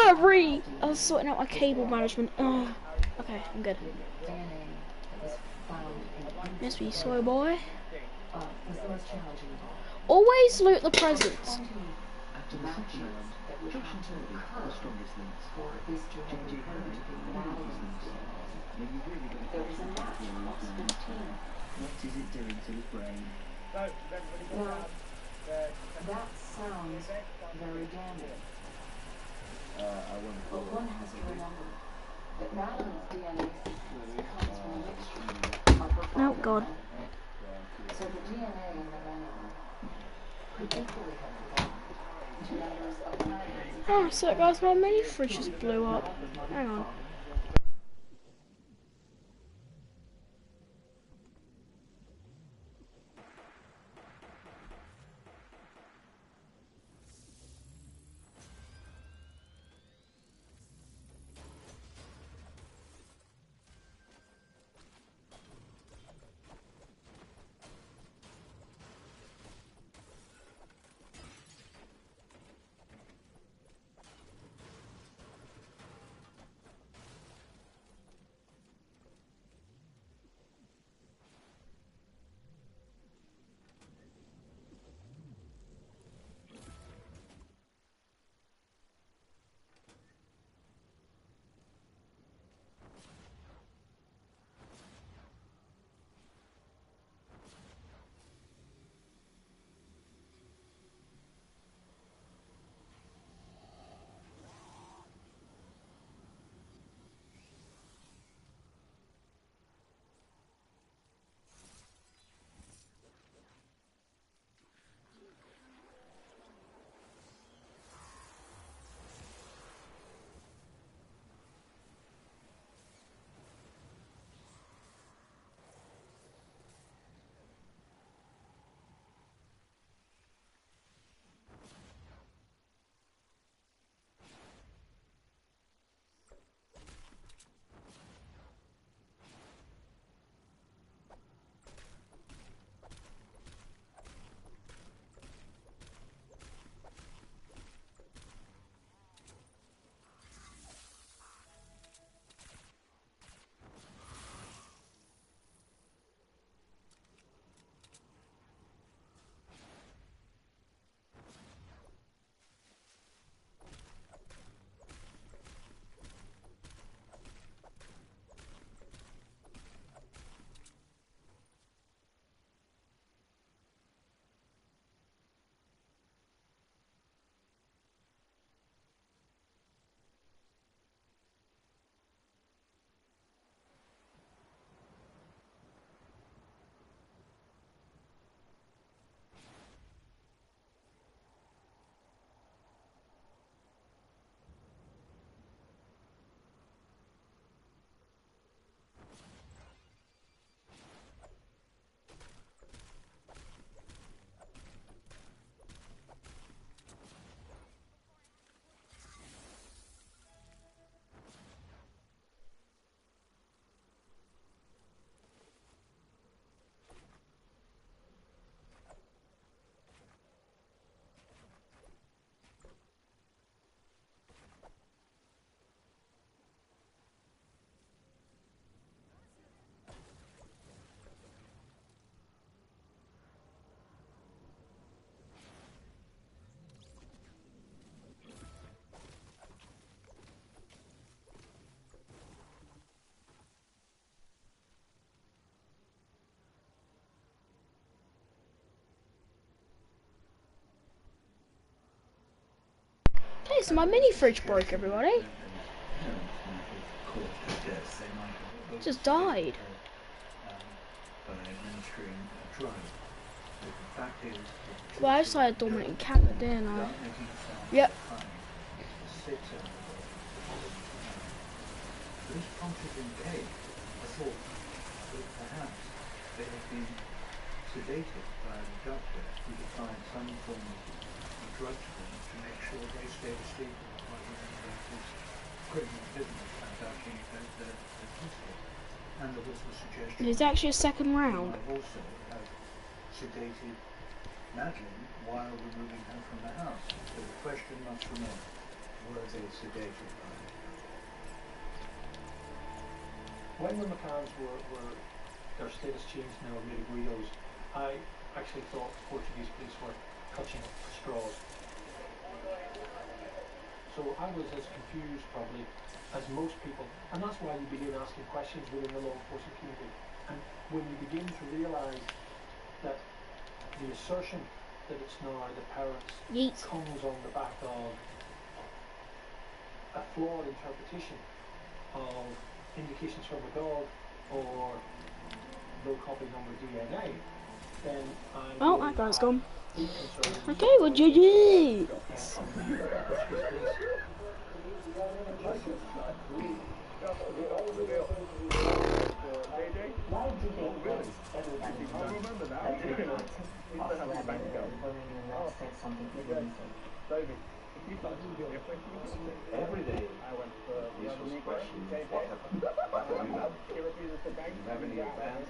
I was sorting out my cable management. Okay, I'm good. DNA that was found in Must be slow, boy. was the most challenging of all. Always loot the presents. After matching that would have to occur for this to have occurred in Madeline's DNA. There was a match of 15. What is it doing to his brain? Now, that sounds very damning. But one has to remember that Madeline's DNA sequence comes from a mixture of her Oh god. so the DNA in the manual could equally have belonged to members of Madeline's Oh, so guys, my mini fridge just blew up. Hang on. Guys, my mini fridge broke, everybody. Just died. Well, I just had a dominant cat, didn't I? Yep. This prompted in Kate a thought that perhaps they had been sedated by the doctor who applied some form of drug to them to make sure they stayed asleep while he went about his criminal business transacting their principle. And there was the suggestion There's actually a second round. might also have sedated Madeline while removing her from the house. So the question must remain, were they sedated by her? When the McCanns were their status changed now and made Guidos, I actually thought Portuguese police were clutching at straws. So I was as confused probably as most people, and that's why you begin asking questions within the law enforcement community. And when you begin to realise that the assertion that it's now the parents comes on the back of a flawed interpretation of indications from a dog or low copy number DNA, then Oh, that guy's gone. Okay, well, GG. Every day, these was questions. What happened? What have you done? Do you have any advance?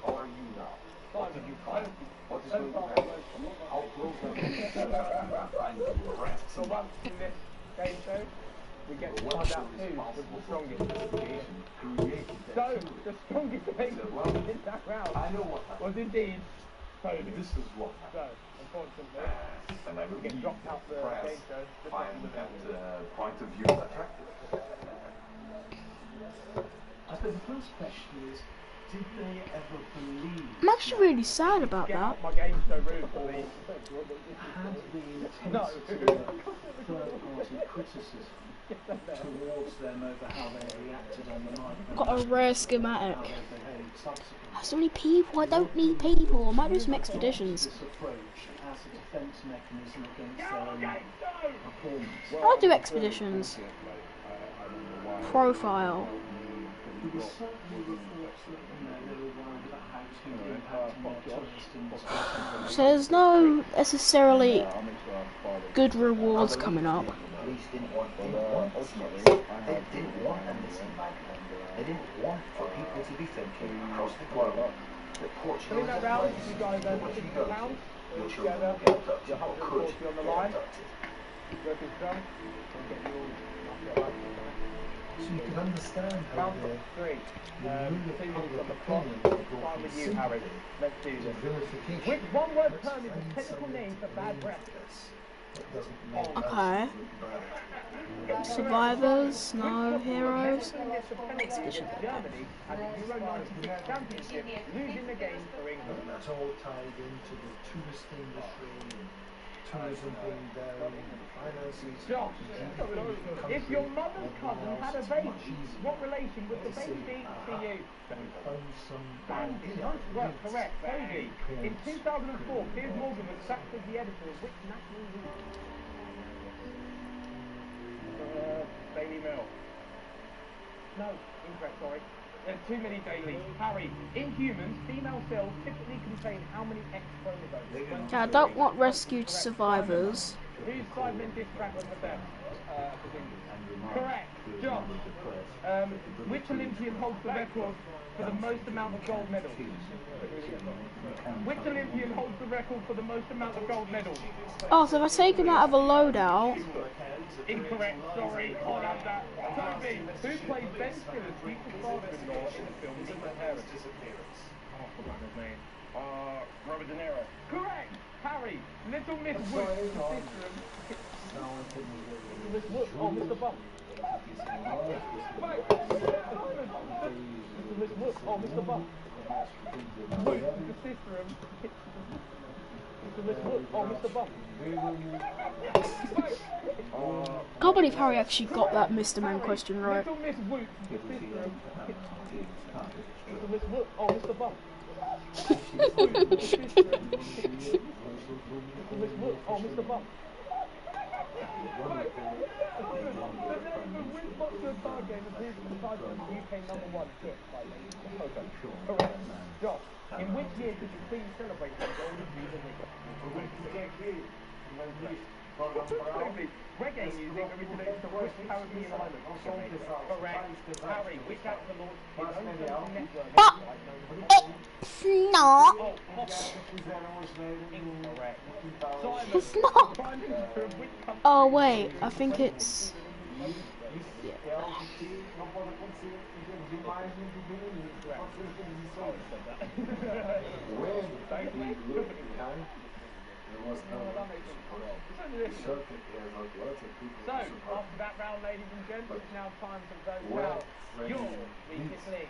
How are you now? What did you find? What is going to happen? How close are you to trying to arrest someone? Game show, we get to find out who was the strongest. So, the strongest thing in that round was indeed Toby. This is what happened. So, unfortunately, we get dropped out the game show. Find that point of view attractive. I suppose the first question is, did they ever believe? I'm actually really sad about that. My game show rude for me. Had the intensity of third-party criticism towards them over how they reacted on the night? Got a rare schematic. So many people. I don't need people. I might do some expeditions. This approach as a defence mechanism against their own performance. I'll do expeditions. Profile. There was certainly reports that they were worried about how it was going to impact on their tourist industry. So there's no necessarily good rewards coming up. Police didn't want they didn't want a missing man. They didn't want for people to be thinking across the globe that Portugal is a place that once you go to, your children will get abducted or could get abducted. So you can understand how Round three. 2 minutes on the clock. Start with you, Harry. Let's do this. Which one-word term is the technical name for bad breath? Okay. Survivors, no heroes. Expedition. Germany at the Euro 96 Championship, losing the game for England. And that's all tied into the tourist industry and tourism being there and finances. Josh, if your mother's cousin had a baby, what relation would the baby be to you? Bandy. Nice work, correct. Toby. In 2004, Piers Morgan was sacked as the editor of which national news? Daily Mail. No, incorrect, sorry. There's too many dailies. Harry, in humans, female cells typically contain how many X chromosomes? Okay, I don't want rescued survivors. Whose Sidemen disc track was the best? Correct. Josh. Which Olympian holds the record for the most amount of gold medals? Which Olympian holds the record for the most amount of gold medals? Oh, so if I take him out of a loadout. Incorrect, sorry, I'll have that. Toby, who plays Ben Stiller's future father-in-law in the film The Parents? Oh, I forgot his name. Robert De Niro. Correct! Harry, Little Miss Wood, the sister of... Miss Wood, oh, Mr. Bump. Miss Wood, oh, Mr. Bump. Wood, the sister of... Oh, Mr. Bump. Can't believe Harry actually got that Mr. Man question right. Little Miss Whoop. Little Miss Whoop. Oh, Mr. Bump. Little Miss Whoop. Oh, Mr. Bump. The Win Boxer card game appears to be titled as the UK #1 hit by Lady Poker. Correct. Josh, in which year did the Queen celebrate her Golden Jubilee? Reggae music originated from which Caribbean island? Correct. Harry, which actor launched his own social network? It's not. Incorrect. It's not. Oh wait, I think it's. So, after that round, ladies and gents, it's now time for those now. Your weakest link.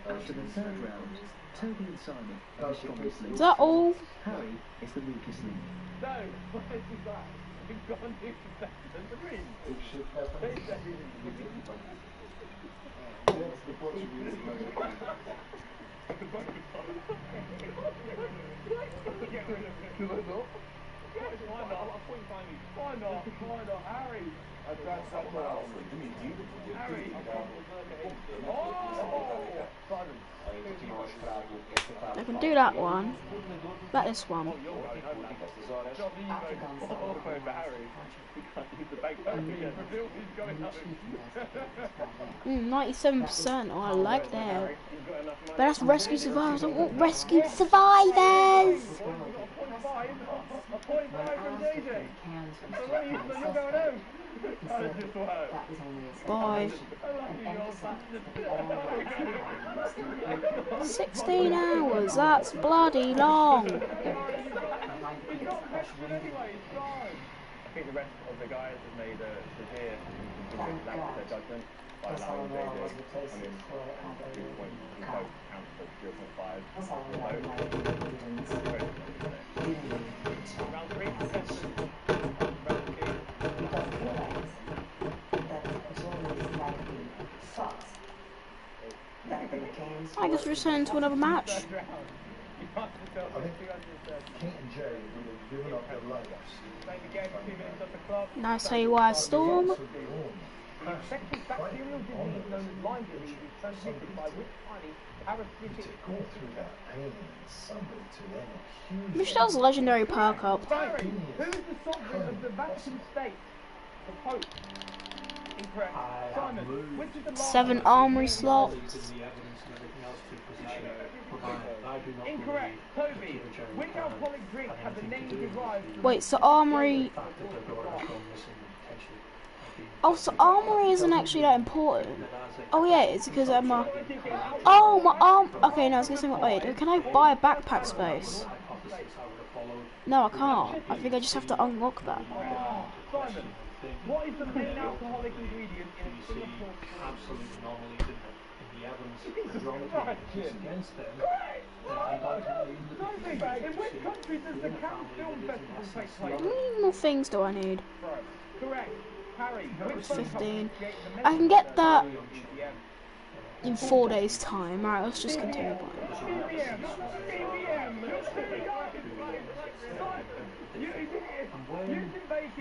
After the third round, Toby and Simon are the strongest link. Is that all? Harry is the weakest link. So, what is that? We've got a new contestant. That's the Portuguese way. Why not? Harry! Harry! I can do that one. But this one. Mm, 97%. Oh, I like that. But that's Rescue Survivors. I want Rescue Survivors. Bye. 16 hours. That's bloody long. I think the rest of the guys have made a severe lapse of their judgment by allowing JJ. I mean, 2 points in both counts for 0.5. Round 3, contestants. Round 2. I guess we're sent into another match. I think Kate and Jerry would have given up their lives. Nice AY Storm. Infectious bacterial disease known as Lyme disease is transmitted by which tiny parasitic Go through that pain, somebody to them a huge. Michelle's legendary perk up. Harry, who is the sovereign of the Vatican State? The Pope. Incorrect. Simon, which is the last 7 armory slot. Incorrect. Toby, which alcoholic drink has a name derived? Wait, so armory. Oh, so armory isn't actually that important. Oh yeah, it's because I'm a. Oh, my arm. Okay, no, I was gonna say, wait, can I buy a backpack space? No, I can't. I think I just have to unlock that. Simon, what is the main alcoholic ingredient in a Singapore? Absolute anomalies in the Evans against them. In which country does the Cannes Film Festival take place? How many more things do I need? Correct. Harry, which 15. I can get that in 4 days' time. Alright, let's just continue playing.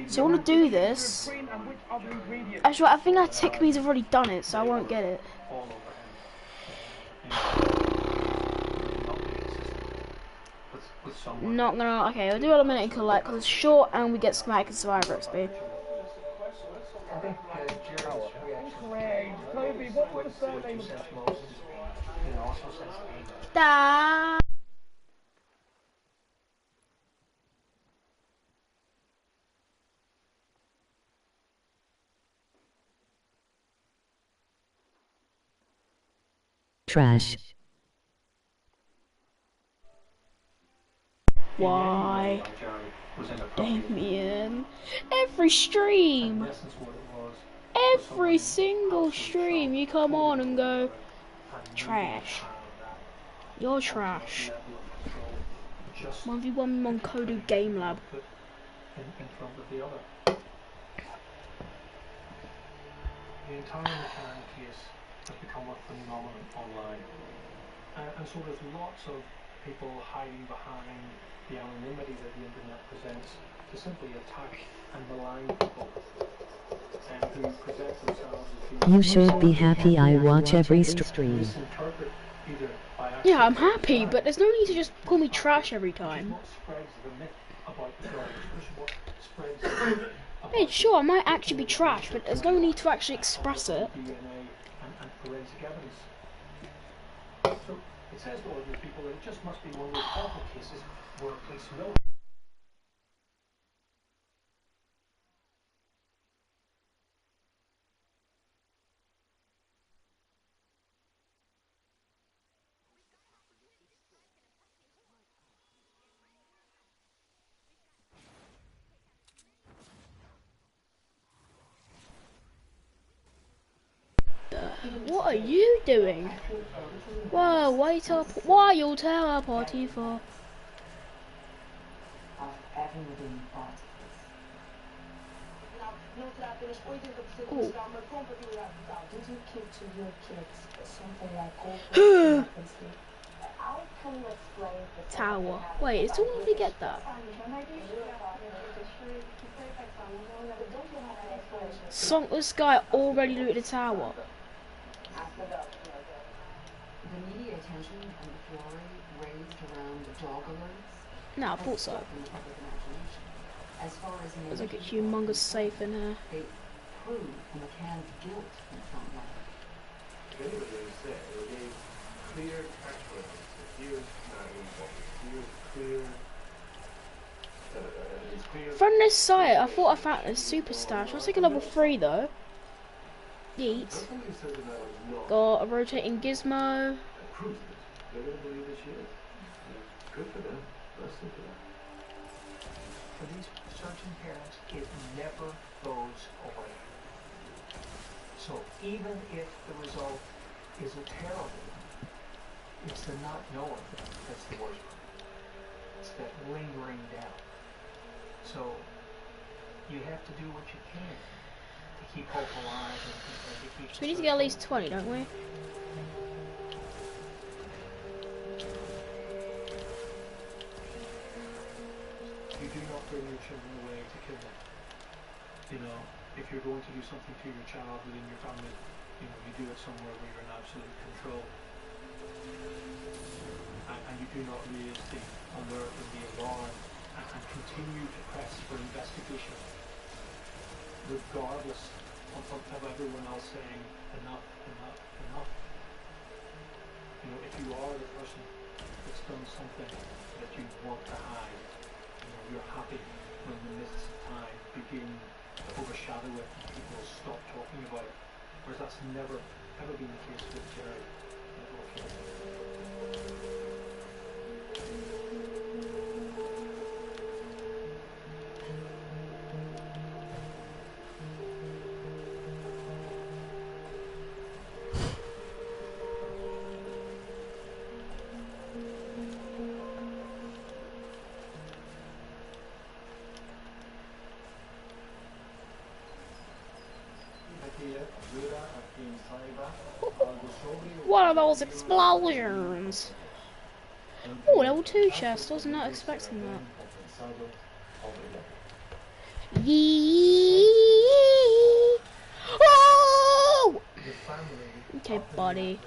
So I want to do this. Actually, I think that tick means I've already done it, so I won't get it. Not gonna. Okay, I'll do it a minute and collect because it's short and we get schematic and survivor XP. I think Gerald's reaction. Toby, what was the surname of Da. Trash. Why? Damien. Every stream. Every single stream you come on and go trash. You're trash. level of control just 1v1 on Kodu Game Lab. put in front of the other. The entire McCann case has become a phenomenon online. And so there's lots of people hiding behind the anonymity that the internet presents to simply attack and malign people who present themselves as being You should be happy I watch every stream. misinterpret either by Yeah, I'm accident or happy, design. but there's no need to just call me trash every Which is time. what spreads the myth about the dogs, which is what spreads the myth about Hey, sure, I might actually be trash, but there's no need to actually express it. DNA and forensic evidence. So it says to ordinary people that it just must be one of those awful cases where a police will. What are you doing? Whoa, wait up. Why are you teleporting for? Of everything but Ooh. Did you keep to your kids something like how can you explain the Tower. Wait, did someone really get that? This guy already looted a tower. The media attention and the furore raised around dog alerts No, I thought so. in the public imagination. As far as There's like a humongous safe in here. they prove the McCann's guilt in some way. Anybody who said it gave clear catchwords. Here's here's clear. It's clear. From this site, I thought I found a super stash. I'll take a level 3 though. Yeet. Somebody says that I was not. Got a rotating gizmo. That proves it. They're going to believe this shit. Good for them. Bless them for that. For these searching parents, it never goes away. So even if the result isn't terrible, it's the not knowing that's the worst part. It's that lingering doubt. So you have to do what you can to keep hope alive and to keep. So we need to get at least 20, don't we? You do not throw your children away to kill them. You know, if you're going to do something to your child within your family, you know, you do it somewhere where you're in absolute control. And you do not raise the alert and the alarm and continue to press for investigation, regardless of everyone else saying enough, enough, enough. You know, if you are the person that's done something that you want to hide, you know, you're happy when the mists of time begin to overshadow it and people stop talking about it. Whereas that's never, ever been the case with Jerry. What are those explosions? Oh, level 2 chest. I was not expecting that. Yee! Oh! Okay, buddy.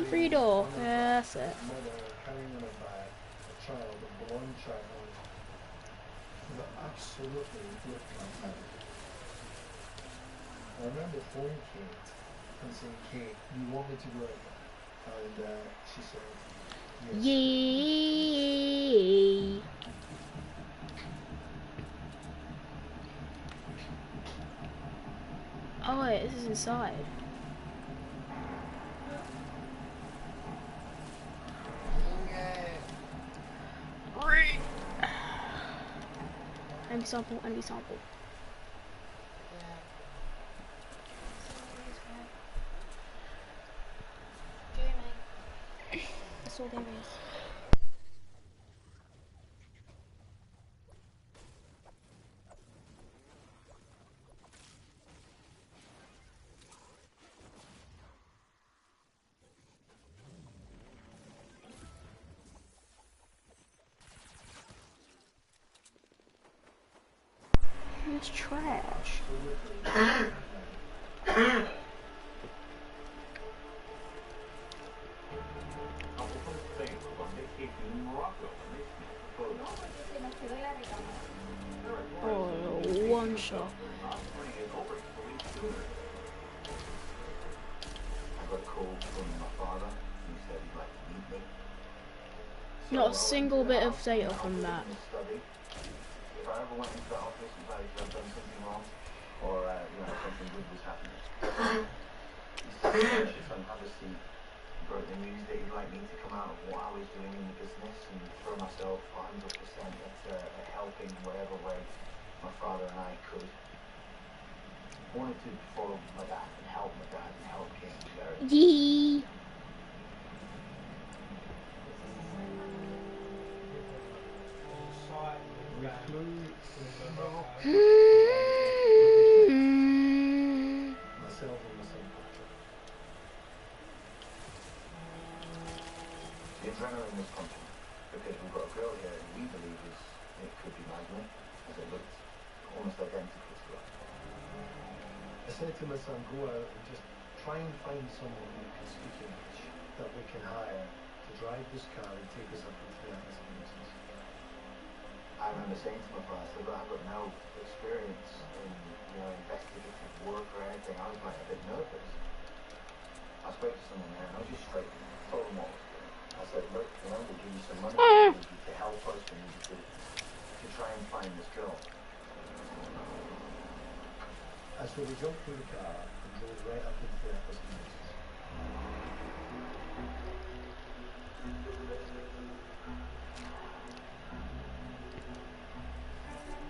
3 door. Yeah, that's it. I remember phoning Kate and saying, Kate, you want me to go? And she said, yes. Yee! Oh wait, this is inside. Enemy sample, enemy sample. That's all there is. It's trash. Oh, one shot. Not a single bit of data from that. If I ever went into the office and like I've done something wrong, or something good was happening, you should have a seat, broke the news that you'd like me to come out of what I was doing in the business and throw myself 100% at helping in whatever way my father and I could. I wanted to follow my dad and help him. Yee. The adrenaline is pumping because we've got a girl here who we believe it could be Magna, as it looks almost identical to her. I said to my son, go out and just try and find someone who can speak English that we can hire to drive this car and take us up into the Amazon mountains. I remember saying to my father, I've got no experience in investigative work or anything. I was like a bit nervous. I spoke to someone there and I was just straight, told them what I was doing. I said, look, we'll give you some money to help us, we need you to try and find this girl. And so we jumped in the car and drove right up into the Amazon mountains.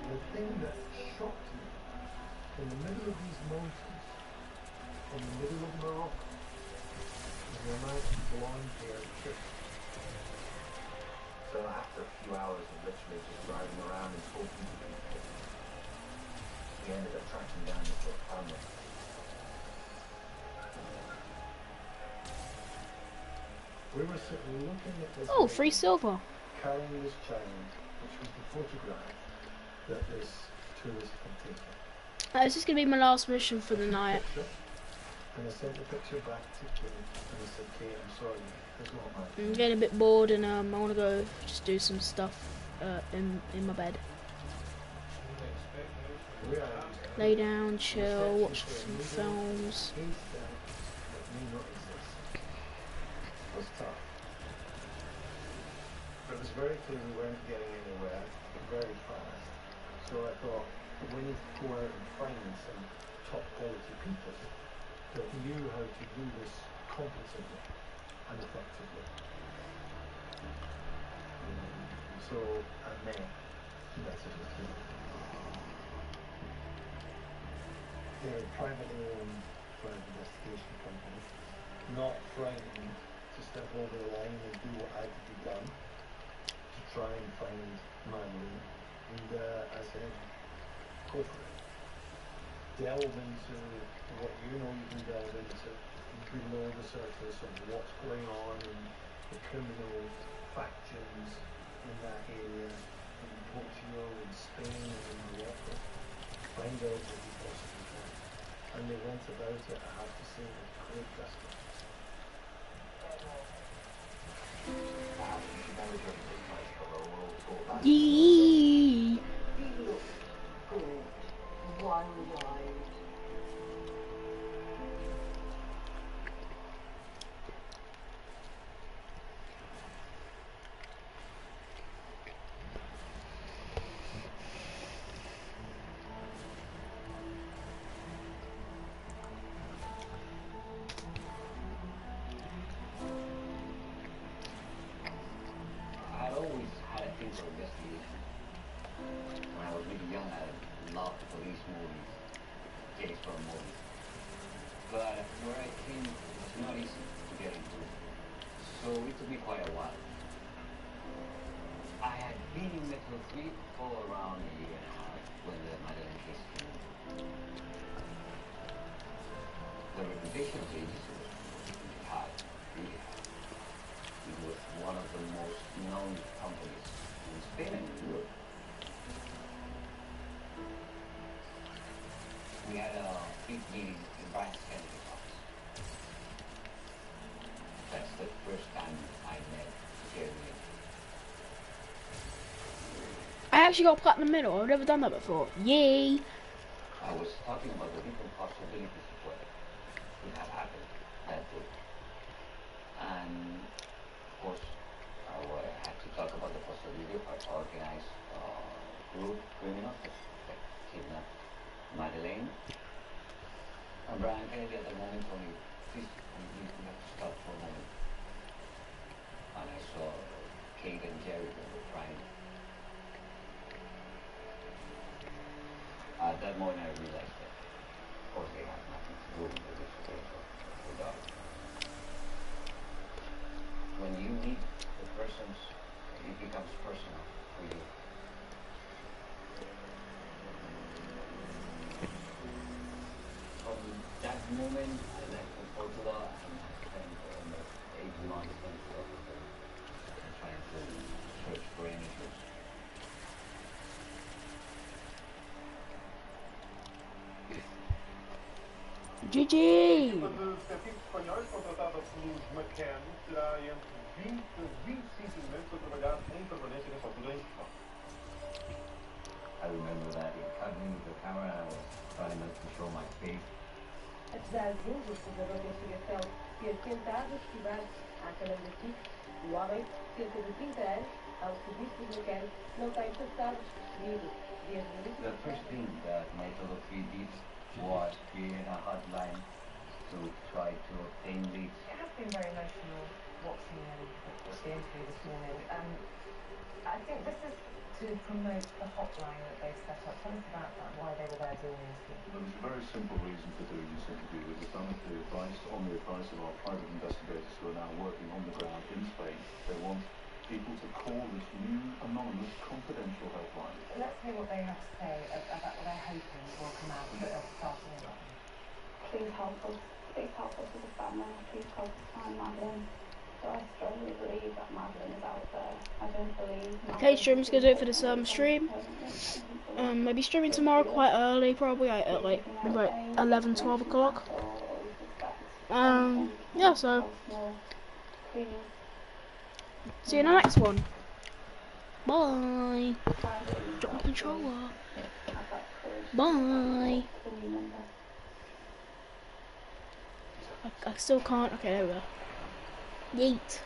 The thing that shocked me, in the middle of these mountains, in the middle of Morocco, is the amount of blonde-haired chicks. So after a few hours of literally just driving around and talking to people, we ended up tracking down this little family. We were sitting looking at this. Oh, free silver. Carrying this child, which was the photograph that this tourist had taken. This is going to be my last mission for the night. And I sent the picture back to Kate, and I said, Kate, I'm sorry, it's not mine. I'm getting a bit bored and I want to go just do some stuff in my bed. Lay down, chill, watch some films. It was tough. But it was very clear we weren't getting anywhere very fast. So I thought, we need to go out and find some top quality people that knew how to do this competently and effectively. So I met they're a privately owned crime investigation company, not frightened to step over the line and do what had to be done to try and find Madeline. And I said, go for it. Delve into what you know you can delve into below the surface of what's going on in the criminal factions in that area, in Portugal, in Spain, and in Morocco. Find out what you possibly can. And they went about it, I have to say, with great gusto. Yee. One ride. I'd always had a thing for investigation. When I was really young, I loved police movies, case for movies. But where I came, it was not easy to get into. So it took me quite a while. I had been in Metro 3 for around a year and a half when the Madeleine case came in. The reputation of the agency was really high, really high. It was one of the most known companies in Spain and in Europe. We had a big meeting in Brian's Canny's office. That's the first time I met Jeremy. I actually got platinum medal. I've never done that before. Yay! I was talking about the different possibilities of what could have happened that day. And of course, I had to talk about the possibility of an organized group criminal that kidnapped Madeleine. And Brian Kennedy at the moment told me, please, we have to stop for a moment. And I saw Kate and Jerry that were crying. At that moment I realized that, of course, they have nothing to do with the disappearance of the dog. When you meet the persons, it becomes personal for you. From that moment, I left for Portugal and I spent almost 8 months in the office trying to search for any clues. GG! A equipa de detetives espanhóis contratada pelos McCann terá entre 20 a 25 elementos a trabalhar em permanência nessa altura em Portugal. I remember that it cut me with the camera and I was trying not to show my face. Apesar de um investigador da investigação ter tentado esquivar a câmara de Kik, o homem, cerca de 30 anos, ao serviço dos McCann, não tem passado despercebido desde o início. The first thing that Metro 3 did was create a hotline to try to obtain leads. It has been very emotional watching the interview this morning. I think this is to promote the hotline that they've set up. Tell us about that, why they were there doing the interview. Well, there's a very simple reason for doing this interview. It was done on the advice of our private investigators who are now working on the ground in Spain. They want people to call this new anonymous confidential helpline. Let's hear what they have to say about what they're hoping will come out of it starting in London. Please help us. Please help us as a family. Please help us find Madeline. So I strongly believe that Madeline is out there. I don't believe Madeline. Okay, stream's gonna do it for this stream. Maybe streaming tomorrow quite early, probably at like 11, 12 o'clock. Yeah, so see you in the next one. Bye. Drop my controller. Bye. I still can't. Okay, there we go. Yeet.